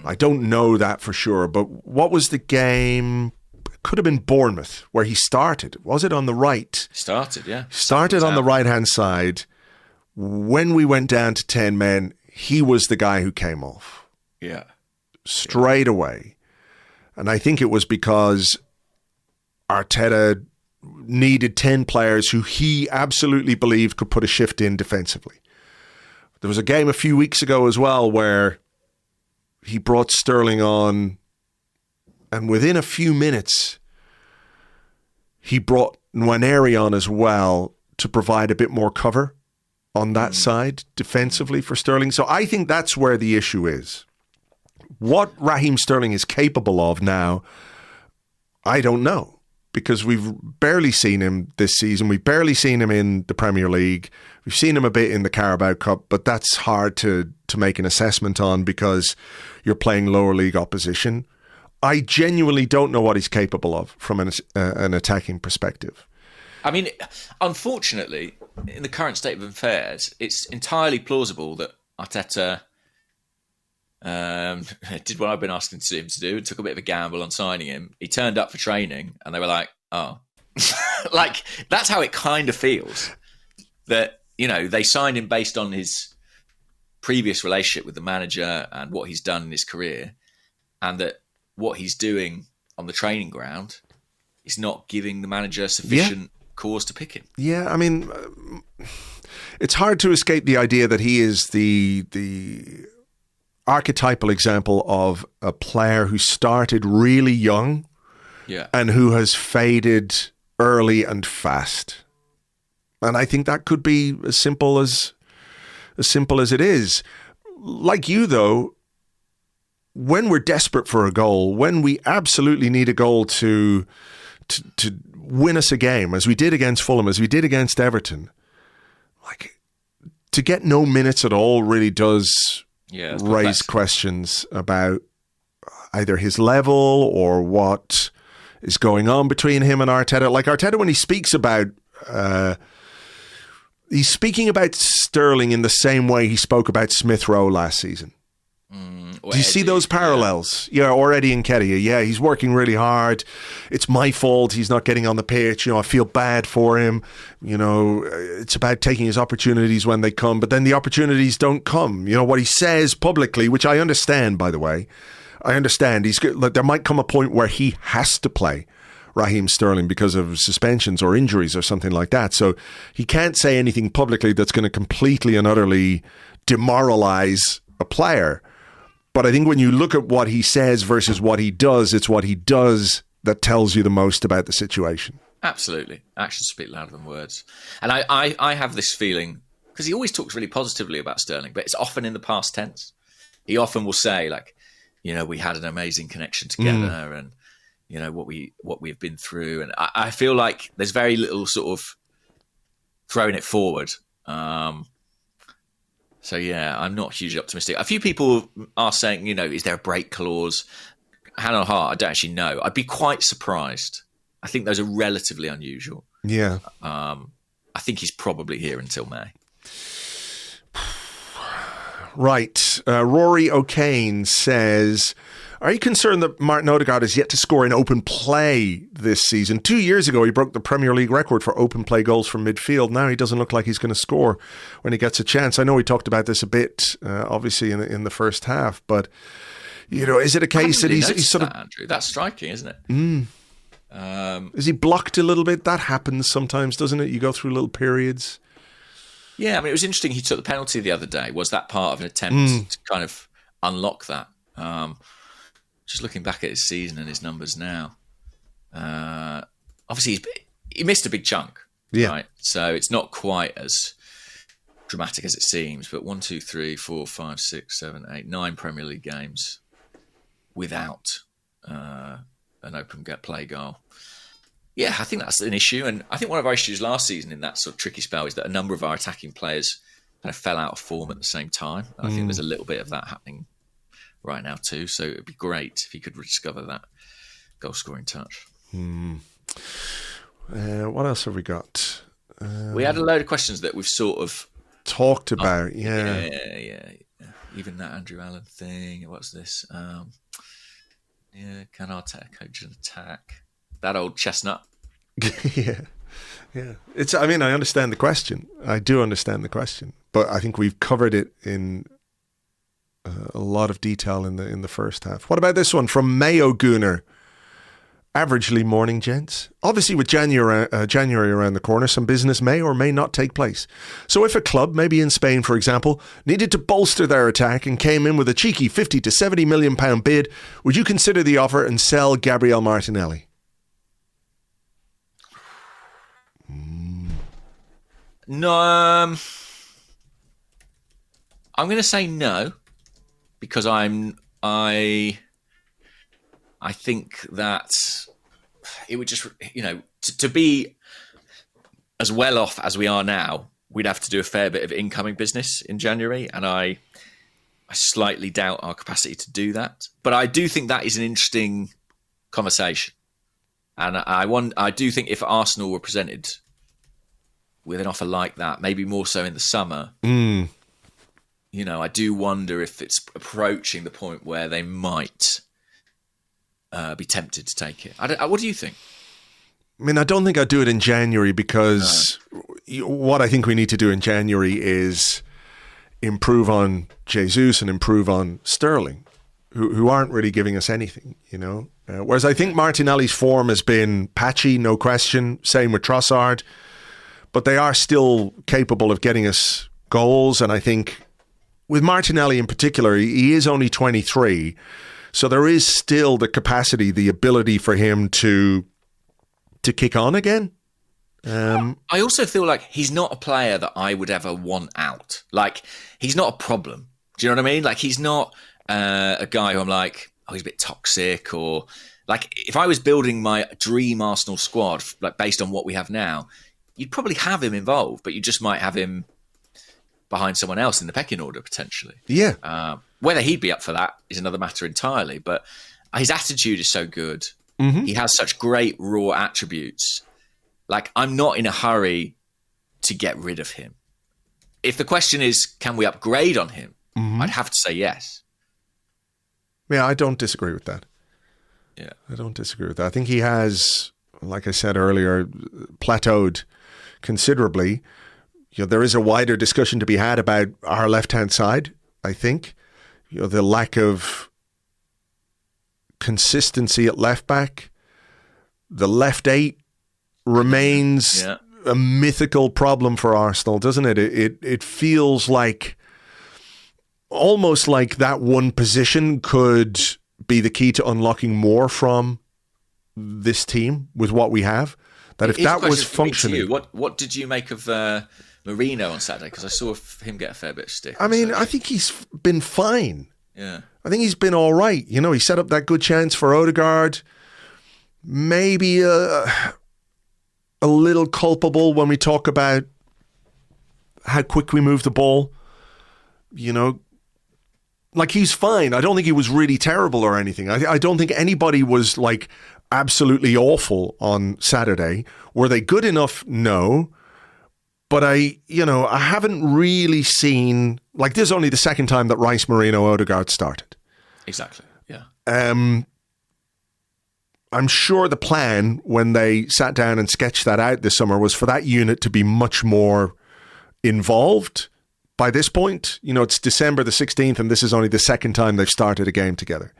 I don't know that for sure, but what was the game? It could have been Bournemouth where he started. Was it on the right? Started, yeah. Started on the right-hand side. When we went down to 10 men, he was the guy who came off. Yeah. Straight away. And I think it was because Arteta needed 10 players who he absolutely believed could put a shift in defensively. There was a game a few weeks ago as well where he brought Sterling on, and within a few minutes he brought Nwaneri on as well to provide a bit more cover on that side defensively for Sterling. So I think that's where the issue is. What Raheem Sterling is capable of now, I don't know, because we've barely seen him this season. We've barely seen him in the Premier League. We've seen him a bit in the Carabao Cup, but that's hard to make an assessment on because you're playing lower league opposition. I genuinely don't know what he's capable of from an attacking perspective. I mean, unfortunately, in the current state of affairs, it's entirely plausible that Arteta did what I've been asking him to do, took a bit of a gamble on signing him. He turned up for training and they were like, oh. Like, that's how it kind of feels. That, they signed him based on his previous relationship with the manager and what he's done in his career, and that what he's doing on the training ground is not giving the manager sufficient cause to pick him. Yeah, I mean, it's hard to escape the idea that he is the archetypal example of a player who started really young and who has faded early and fast. And I think that could be as simple as it is. Like you, though, when we're desperate for a goal, when we absolutely need a goal to win us a game, as we did against Fulham, as we did against Everton, like, to get no minutes at all really does raise questions about either his level or what is going on between him and Arteta. Like Arteta, when he speaks about he's speaking about Sterling in the same way he spoke about Smith Rowe last season. Do you see those parallels? Yeah, or Eddie Nketiah. Yeah, he's working really hard. It's my fault he's not getting on the pitch. I feel bad for him. It's about taking his opportunities when they come, but then the opportunities don't come. What he says publicly, which I understand, by the way. I understand. There might come a point where he has to play Raheem Sterling because of suspensions or injuries or something like that. So he can't say anything publicly that's going to completely and utterly demoralize a player. But I think when you look at what he says versus what he does, it's what he does that tells you the most about the situation. Absolutely. Actions speak louder than words. And I have this feeling, because he always talks really positively about Sterling, but it's often in the past tense. He often will say, like, we had an amazing connection together and, what we've been through. And I feel like there's very little sort of throwing it forward. So, yeah, I'm not hugely optimistic. A few people are saying, is there a break clause? Hand on heart, I don't actually know. I'd be quite surprised. I think those are relatively unusual. Yeah. I think he's probably here until May. Right. Rory O'Kane says, are you concerned that Martin Odegaard is yet to score in open play this season? 2 years ago, he broke the Premier League record for open play goals from midfield. Now he doesn't look like he's going to score when he gets a chance. I know we talked about this a bit, obviously, in the first half, but, is it a case that he's sort of... Andrew, that's striking, isn't it? Is he blocked a little bit? That happens sometimes, doesn't it? You go through little periods. Yeah, I mean, it was interesting. He took the penalty the other day. Was that part of an attempt to kind of unlock that? Just looking back at his season and his numbers now, obviously he missed a big chunk, right? So it's not quite as dramatic as it seems. But 1, 2, 3, 4, 5, 6, 7, 8, 9 Premier League games without an open play goal. Yeah, I think that's an issue. And I think one of our issues last season in that sort of tricky spell is that a number of our attacking players kind of fell out of form at the same time. And I think there's a little bit of that happening right now too. So it'd be great if he could rediscover that goal-scoring touch. What else have we got? We had a load of questions that we've sort of talked about. Yeah. Even that Andrew Allen thing. What's this? Can Arteta coach an attack? That old chestnut. Yeah. I understand the question. I do understand the question, but I think we've covered it in a lot of detail in the first half. What about this one from Mayo Gooner? Averagely morning, gents. Obviously, with January around the corner, some business may or may not take place. So if a club, maybe in Spain, for example, needed to bolster their attack and came in with a cheeky 50 to 70 million pound bid, would you consider the offer and sell Gabriel Martinelli? No, I'm going to say no, because I think that it would just, to be as well off as we are now, we'd have to do a fair bit of incoming business in January, and I slightly doubt our capacity to do that. But I do think that is an interesting conversation, and I do think if Arsenal were presented with an offer like that, maybe more so in the summer, I do wonder if it's approaching the point where they might be tempted to take it. What do you think? I mean, I don't think I'd do it in January, because what I think we need to do in January is improve on Jesus and improve on Sterling, who aren't really giving us anything, Whereas I think Martinelli's form has been patchy, no question. Same with Trossard. But they are still capable of getting us goals. And I think with Martinelli in particular, he is only 23. So there is still the capacity, the ability for him to kick on again. I also feel like he's not a player that I would ever want out. Like, he's not a problem. Do you know what I mean? Like, he's not a guy who I'm like, oh, he's a bit toxic, or like, if I was building my dream Arsenal squad, like based on what we have now, you'd probably have him involved, but you just might have him behind someone else in the pecking order, potentially. Yeah. Whether he'd be up for that is another matter entirely, but his attitude is so good. Mm-hmm. He has such great raw attributes. Like, I'm not in a hurry to get rid of him. If the question is, can we upgrade on him? Mm-hmm. I'd have to say yes. Yeah, I don't disagree with that. Yeah. I don't disagree with that. I think he has, like I said earlier, plateaued considerably. There is a wider discussion to be had about our left-hand side, I think. The lack of consistency at left-back. The left 8 remains a mythical problem for Arsenal, doesn't it? It feels like, almost like that one position could be the key to unlocking more from this team with what we have. That if that was functioning... What did you make of Marino on Saturday? Because I saw him get a fair bit of stick. I mean, I think he's been fine. Yeah. I think he's been all right. You know, he set up that good chance for Odegaard. Maybe a little culpable when we talk about how quick we move the ball. You know, like, he's fine. I don't think he was really terrible or anything. I don't think anybody was like absolutely awful on Saturday. Were they good enough? No. But I haven't really seen, like, this is only the second time that Rice, Marino, Odegaard started. Exactly. Yeah. I'm sure the plan when they sat down and sketched that out this summer was for that unit to be much more involved by this point. You know, it's December the 16th and this is only the second time they've started a game together.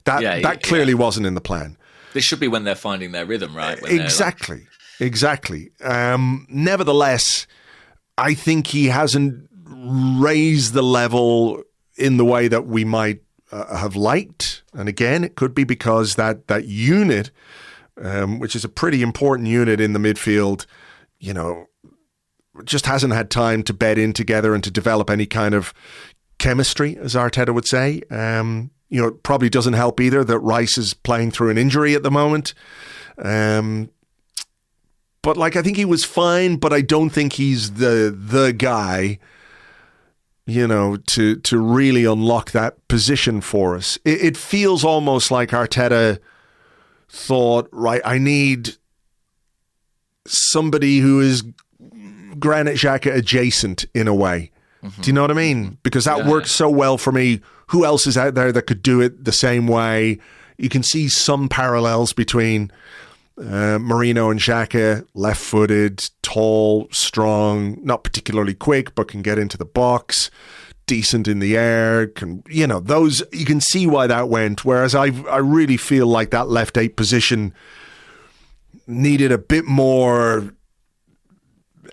That clearly wasn't in the plan. This should be when they're finding their rhythm, right? Exactly. Nevertheless, I think he hasn't raised the level in the way that we might have liked. And again, it could be because that unit, which is a pretty important unit in the midfield, you know, just hasn't had time to bed in together and to develop any kind of chemistry, as Arteta would say. You know, it probably doesn't help either that Rice is playing through an injury at the moment. But like, I think he was fine, but I don't think he's the guy, you know, to really unlock that position for us. It feels almost like Arteta thought, right, I need somebody who is Granit Xhaka adjacent in a way. Mm-hmm. Do you know what I mean? Because that worked so well for me. Who else is out there that could do it the same way? You can see some parallels between Marino and Xhaka, left-footed, tall, strong, not particularly quick, but can get into the box, decent in the air. Those, you can see why that went. Whereas I really feel like that left 8 position needed a bit more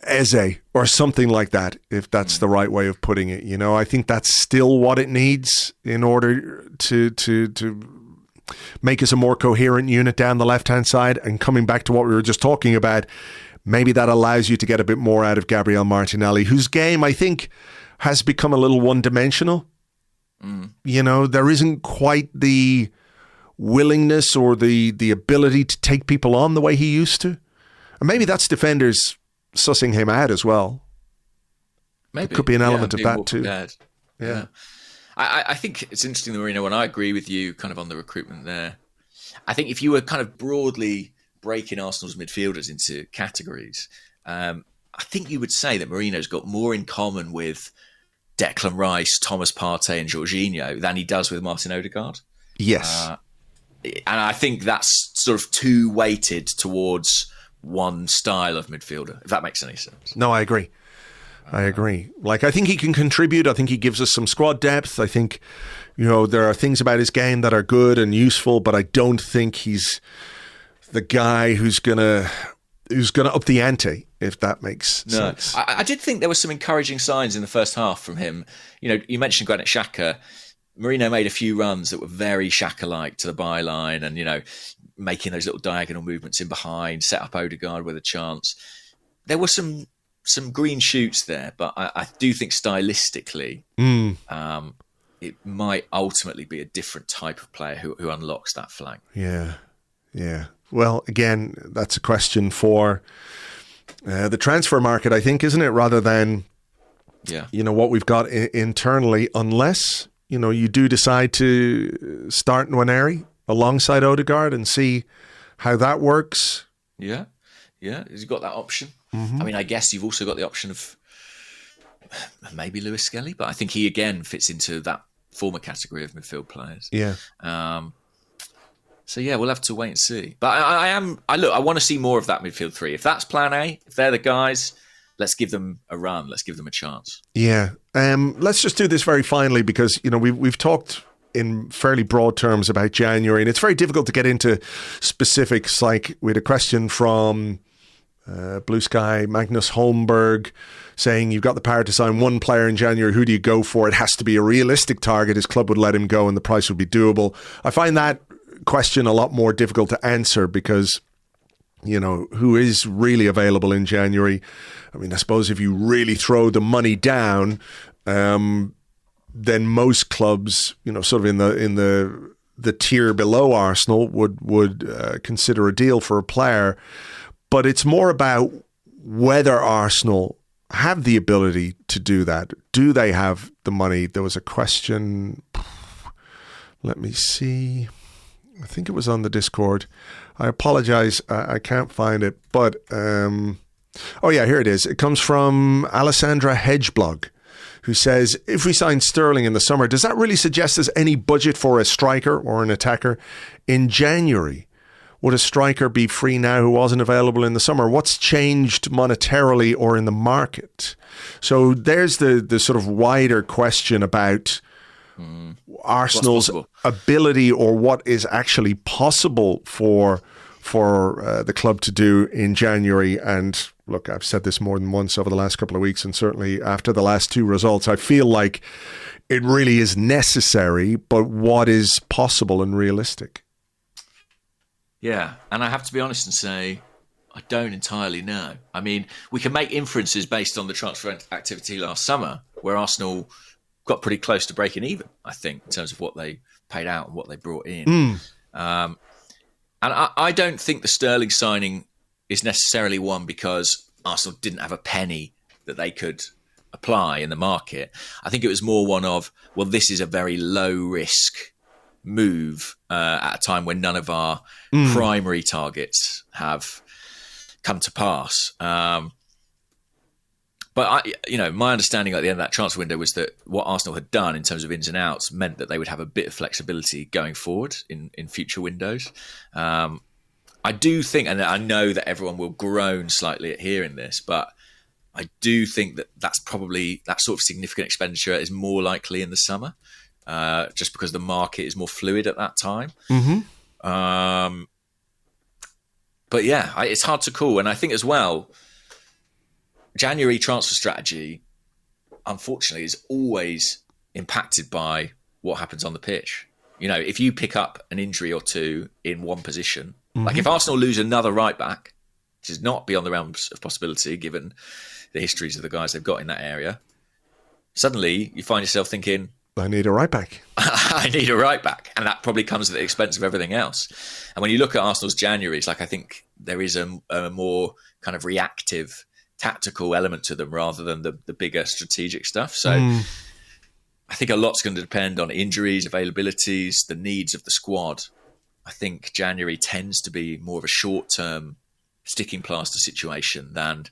Eze or something like that, if that's the right way of putting it. You know, I think that's still what it needs in order to make us a more coherent unit down the left-hand side. And coming back to what we were just talking about, maybe that allows you to get a bit more out of Gabriel Martinelli, whose game, I think, has become a little one-dimensional. You know, there isn't quite the willingness or the ability to take people on the way he used to. And maybe that's defenders sussing him out as well. Maybe. It could be an element of that too. Yeah. I think it's interesting, the Marino one. I agree with you kind of on the recruitment there. I think if you were kind of broadly breaking Arsenal's midfielders into categories, I think you would say that Marino's got more in common with Declan Rice, Thomas Partey and Jorginho than he does with Martin Odegaard. Yes. And I think that's sort of too weighted towards one style of midfielder, if that makes any sense. No, I agree. Like, I think he can contribute. I think he gives us some squad depth. I think, you know, there are things about his game that are good and useful, but I don't think he's the guy who's gonna up the ante, if that makes sense. I did think there were some encouraging signs in the first half from him. You know, you mentioned Granit Xhaka. Marino made a few runs that were very Xhaka-like to the byline and, you know, making those little diagonal movements in behind, set up Odegaard with a chance. There were some green shoots there, but I do think stylistically it might ultimately be a different type of player who unlocks that flank. Yeah. Well, again, that's a question for the transfer market, I think, isn't it? Rather than, you know, what we've got internally, unless, you know, you do decide to start Nwaneri alongside Odegaard and see how that works. Yeah. He's got that option. Mm-hmm. I mean, I guess you've also got the option of maybe Lewis Skelly, but I think he again fits into that former category of midfield players. Yeah. So we'll have to wait and see. But I want to see more of that midfield three. If that's plan A, if they're the guys, let's give them a run. Let's give them a chance. Yeah. Let's just do this very finally, because, you know, we've talked in fairly broad terms about January, and it's very difficult to get into specifics. Like, we had a question from Blue Sky, Magnus Holmberg, saying, you've got the power to sign one player in January. Who do you go for? It has to be a realistic target. His club would let him go and the price would be doable. I find that question a lot more difficult to answer because, you know, who is really available in January? I mean, I suppose if you really throw the money down, then most clubs, you know, sort of in the tier below Arsenal would consider a deal for a player. But it's more about whether Arsenal have the ability to do that. Do they have the money? There was a question. Let me see. I think it was on the Discord. I apologize. I can't find it. But, oh yeah, here it is. It comes from Alessandra Hedgeblog, who says, if we sign Sterling in the summer, does that really suggest there's any budget for a striker or an attacker in January? Would a striker be free now who wasn't available in the summer? What's changed monetarily or in the market? So there's the sort of wider question about Arsenal's ability or what is actually possible for the club to do in January. And look, I've said this more than once over the last couple of weeks, and certainly after the last two results, I feel like it really is necessary, but what is possible and realistic? Yeah, and I have to be honest and say, I don't entirely know. I mean, we can make inferences based on the transfer activity last summer, where Arsenal got pretty close to breaking even, I think, in terms of what they paid out and what they brought in. And I don't think the Sterling signing is necessarily one because Arsenal didn't have a penny that they could apply in the market. I think it was more one of, well, this is a very low risk move at a time when none of our primary targets have come to pass. But my understanding at the end of that transfer window was that what Arsenal had done in terms of ins and outs meant that they would have a bit of flexibility going forward in future windows. I do think, and I know that everyone will groan slightly at hearing this, but I do think that that's probably that sort of significant expenditure is more likely in the summer. Just because the market is more fluid at that time. But yeah, it's hard to call. And I think as well, January transfer strategy, unfortunately, is always impacted by what happens on the pitch. You know, if you pick up an injury or two in one position, like if Arsenal lose another right back, which is not beyond the realms of possibility given the histories of the guys they've got in that area, suddenly you find yourself thinking, I need a right back. I need a right back. And that probably comes at the expense of everything else. And when you look at Arsenal's January, it's like I think there is a more kind of reactive, tactical element to them rather than the bigger strategic stuff. So I think a lot's going to depend on injuries, availabilities, the needs of the squad. I think January tends to be more of a short-term sticking plaster situation than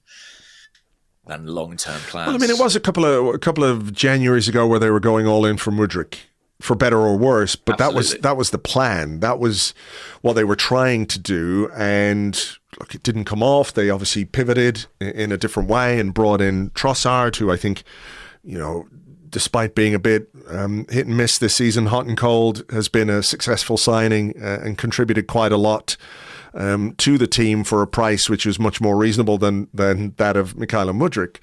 long-term plans. Well, I mean, it was a couple of Januaries ago where they were going all in for Mudryk, for better or worse. But Absolutely. that was the plan. That was what they were trying to do. And look, it didn't come off. They obviously pivoted in a different way and brought in Trossard, who I think, you know, despite being a bit hit and miss this season, hot and cold, has been a successful signing and contributed quite a lot to the team for a price which was much more reasonable than that of Mikel Mudryk.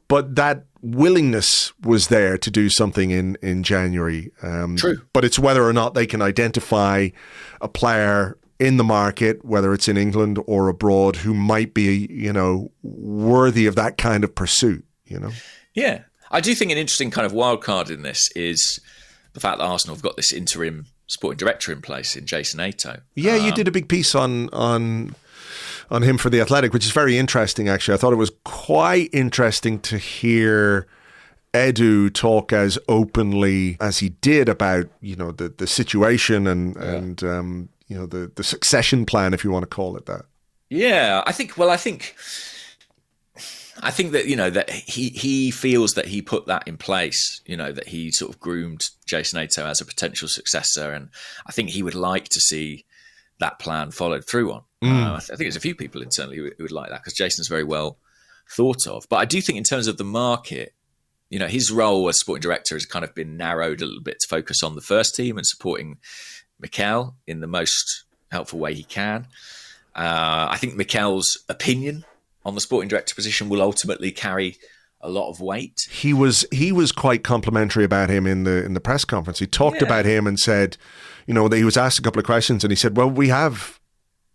But that willingness was there to do something in January. True. But it's whether or not they can identify a player in the market, whether it's in England or abroad, who might be, you know, worthy of that kind of pursuit, you know? Yeah. I do think an interesting kind of wild card in this is the fact that Arsenal have got this interim sporting director in place in Jason Ato. Yeah, you did a big piece on him for The Athletic, which is very interesting, actually. I thought it was quite interesting to hear Edu talk as openly as he did about, you know, the situation and you know, the succession plan, if you want to call it that. Yeah, I think that, you know, that he feels that he put that in place, you know, that he sort of groomed Jason Ato as a potential successor. And I think he would like to see that plan followed through on. I think there's a few people internally who would like that because Jason's very well thought of. But I do think in terms of the market, you know, his role as sporting director has kind of been narrowed a little bit to focus on the first team and supporting Mikel in the most helpful way he can. I think Mikel's opinion on the sporting director position will ultimately carry a lot of weight. He was quite complimentary about him in the press conference. He talked about him and said, he was asked a couple of questions and he said, well, we have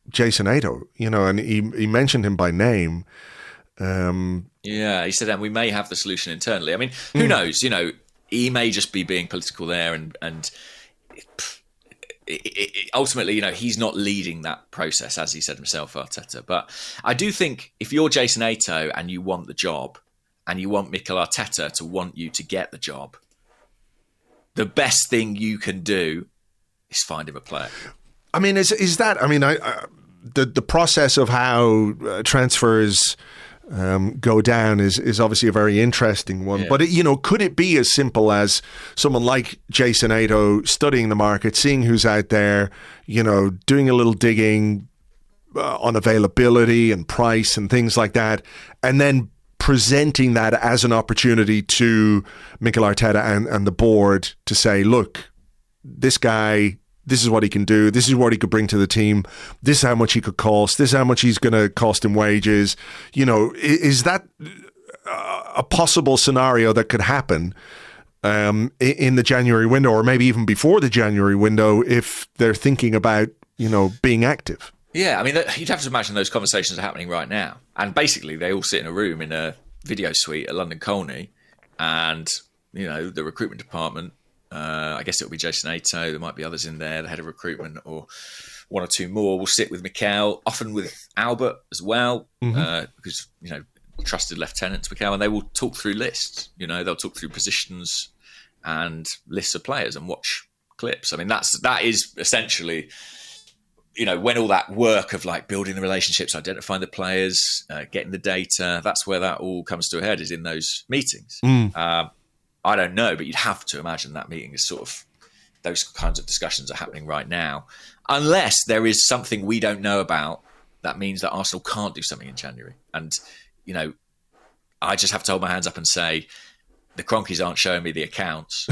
Jason Ato, and he mentioned him by name. He said, and we may have the solution internally. I mean, who knows? He may just be being political there, and ultimately, he's not leading that process, as he said himself, Arteta. But I do think if you're Jason Ato and you want the job, and you want Mikel Arteta to want you to get the job, the best thing you can do is find him a player. I mean, is that? I mean, the process of how transfers go down is obviously a very interesting one. Yeah. But could it be as simple as someone like Jason Ato studying the market, seeing who's out there, doing a little digging on availability and price and things like that, and then presenting that as an opportunity to Mikel Arteta and the board to say, look, this guy, this is what he can do, this is what he could bring to the team, this is how much he could cost, this is how much he's going to cost in wages. Is that a possible scenario that could happen in the January window, or maybe even before the January window, if they're thinking about, being active? Yeah, I mean, you'd have to imagine those conversations are happening right now. And basically, they all sit in a room in a video suite at London Colney. And, the recruitment department, I guess it'll be Jason Ato, there might be others in there, the head of recruitment, or one or two more will sit with Mikel, often with Albert as well, because, trusted lieutenant to Mikel, and they will talk through lists. They'll talk through positions and lists of players and watch clips. I mean, that is essentially... when all that work of like building the relationships, identifying the players, getting the data, that's where that all comes to a head, is in those meetings. I don't know, but you'd have to imagine that meeting is sort of, those kinds of discussions are happening right now. Unless there is something we don't know about that means that Arsenal can't do something in January. And, I just have to hold my hands up and say, the Cronkies aren't showing me the accounts.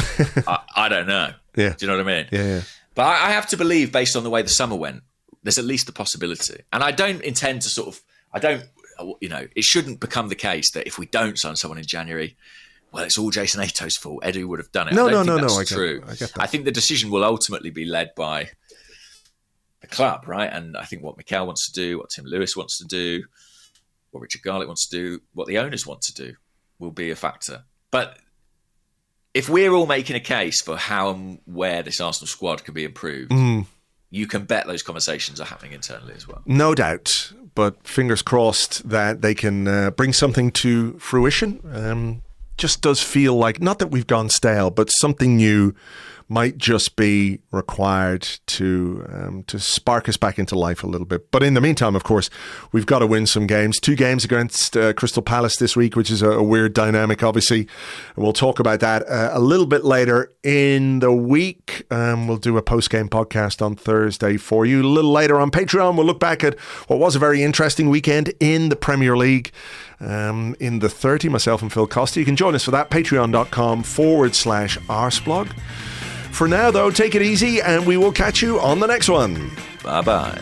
I don't know. Yeah. Do you know what I mean? Yeah. But I have to believe, based on the way the summer went, there's at least a possibility. And I don't intend to it shouldn't become the case that if we don't sign someone in January, well, it's all Jason Ato's fault. Edu would have done it. No. That's true. I get that. I think the decision will ultimately be led by the club, right? And I think what Mikel wants to do, what Tim Lewis wants to do, what Richard Garlick wants to do, what the owners want to do will be a factor. But if we're all making a case for how and where this Arsenal squad can be improved, you can bet those conversations are happening internally as well. No doubt, but fingers crossed that they can bring something to fruition. Just does feel like, not that we've gone stale, but something new might just be required to spark us back into life a little bit. But in the meantime, of course, we've got to win some games. 2 games against Crystal Palace this week, which is a weird dynamic, obviously. And we'll talk about that a little bit later in the week. We'll do a post-game podcast on Thursday for you. A little later on Patreon, we'll look back at what was a very interesting weekend in the Premier League. In the 30, myself and Phil Costa. You can join us for that, patreon.com/Arseblog. For now, though, take it easy and we will catch you on the next one. Bye-bye.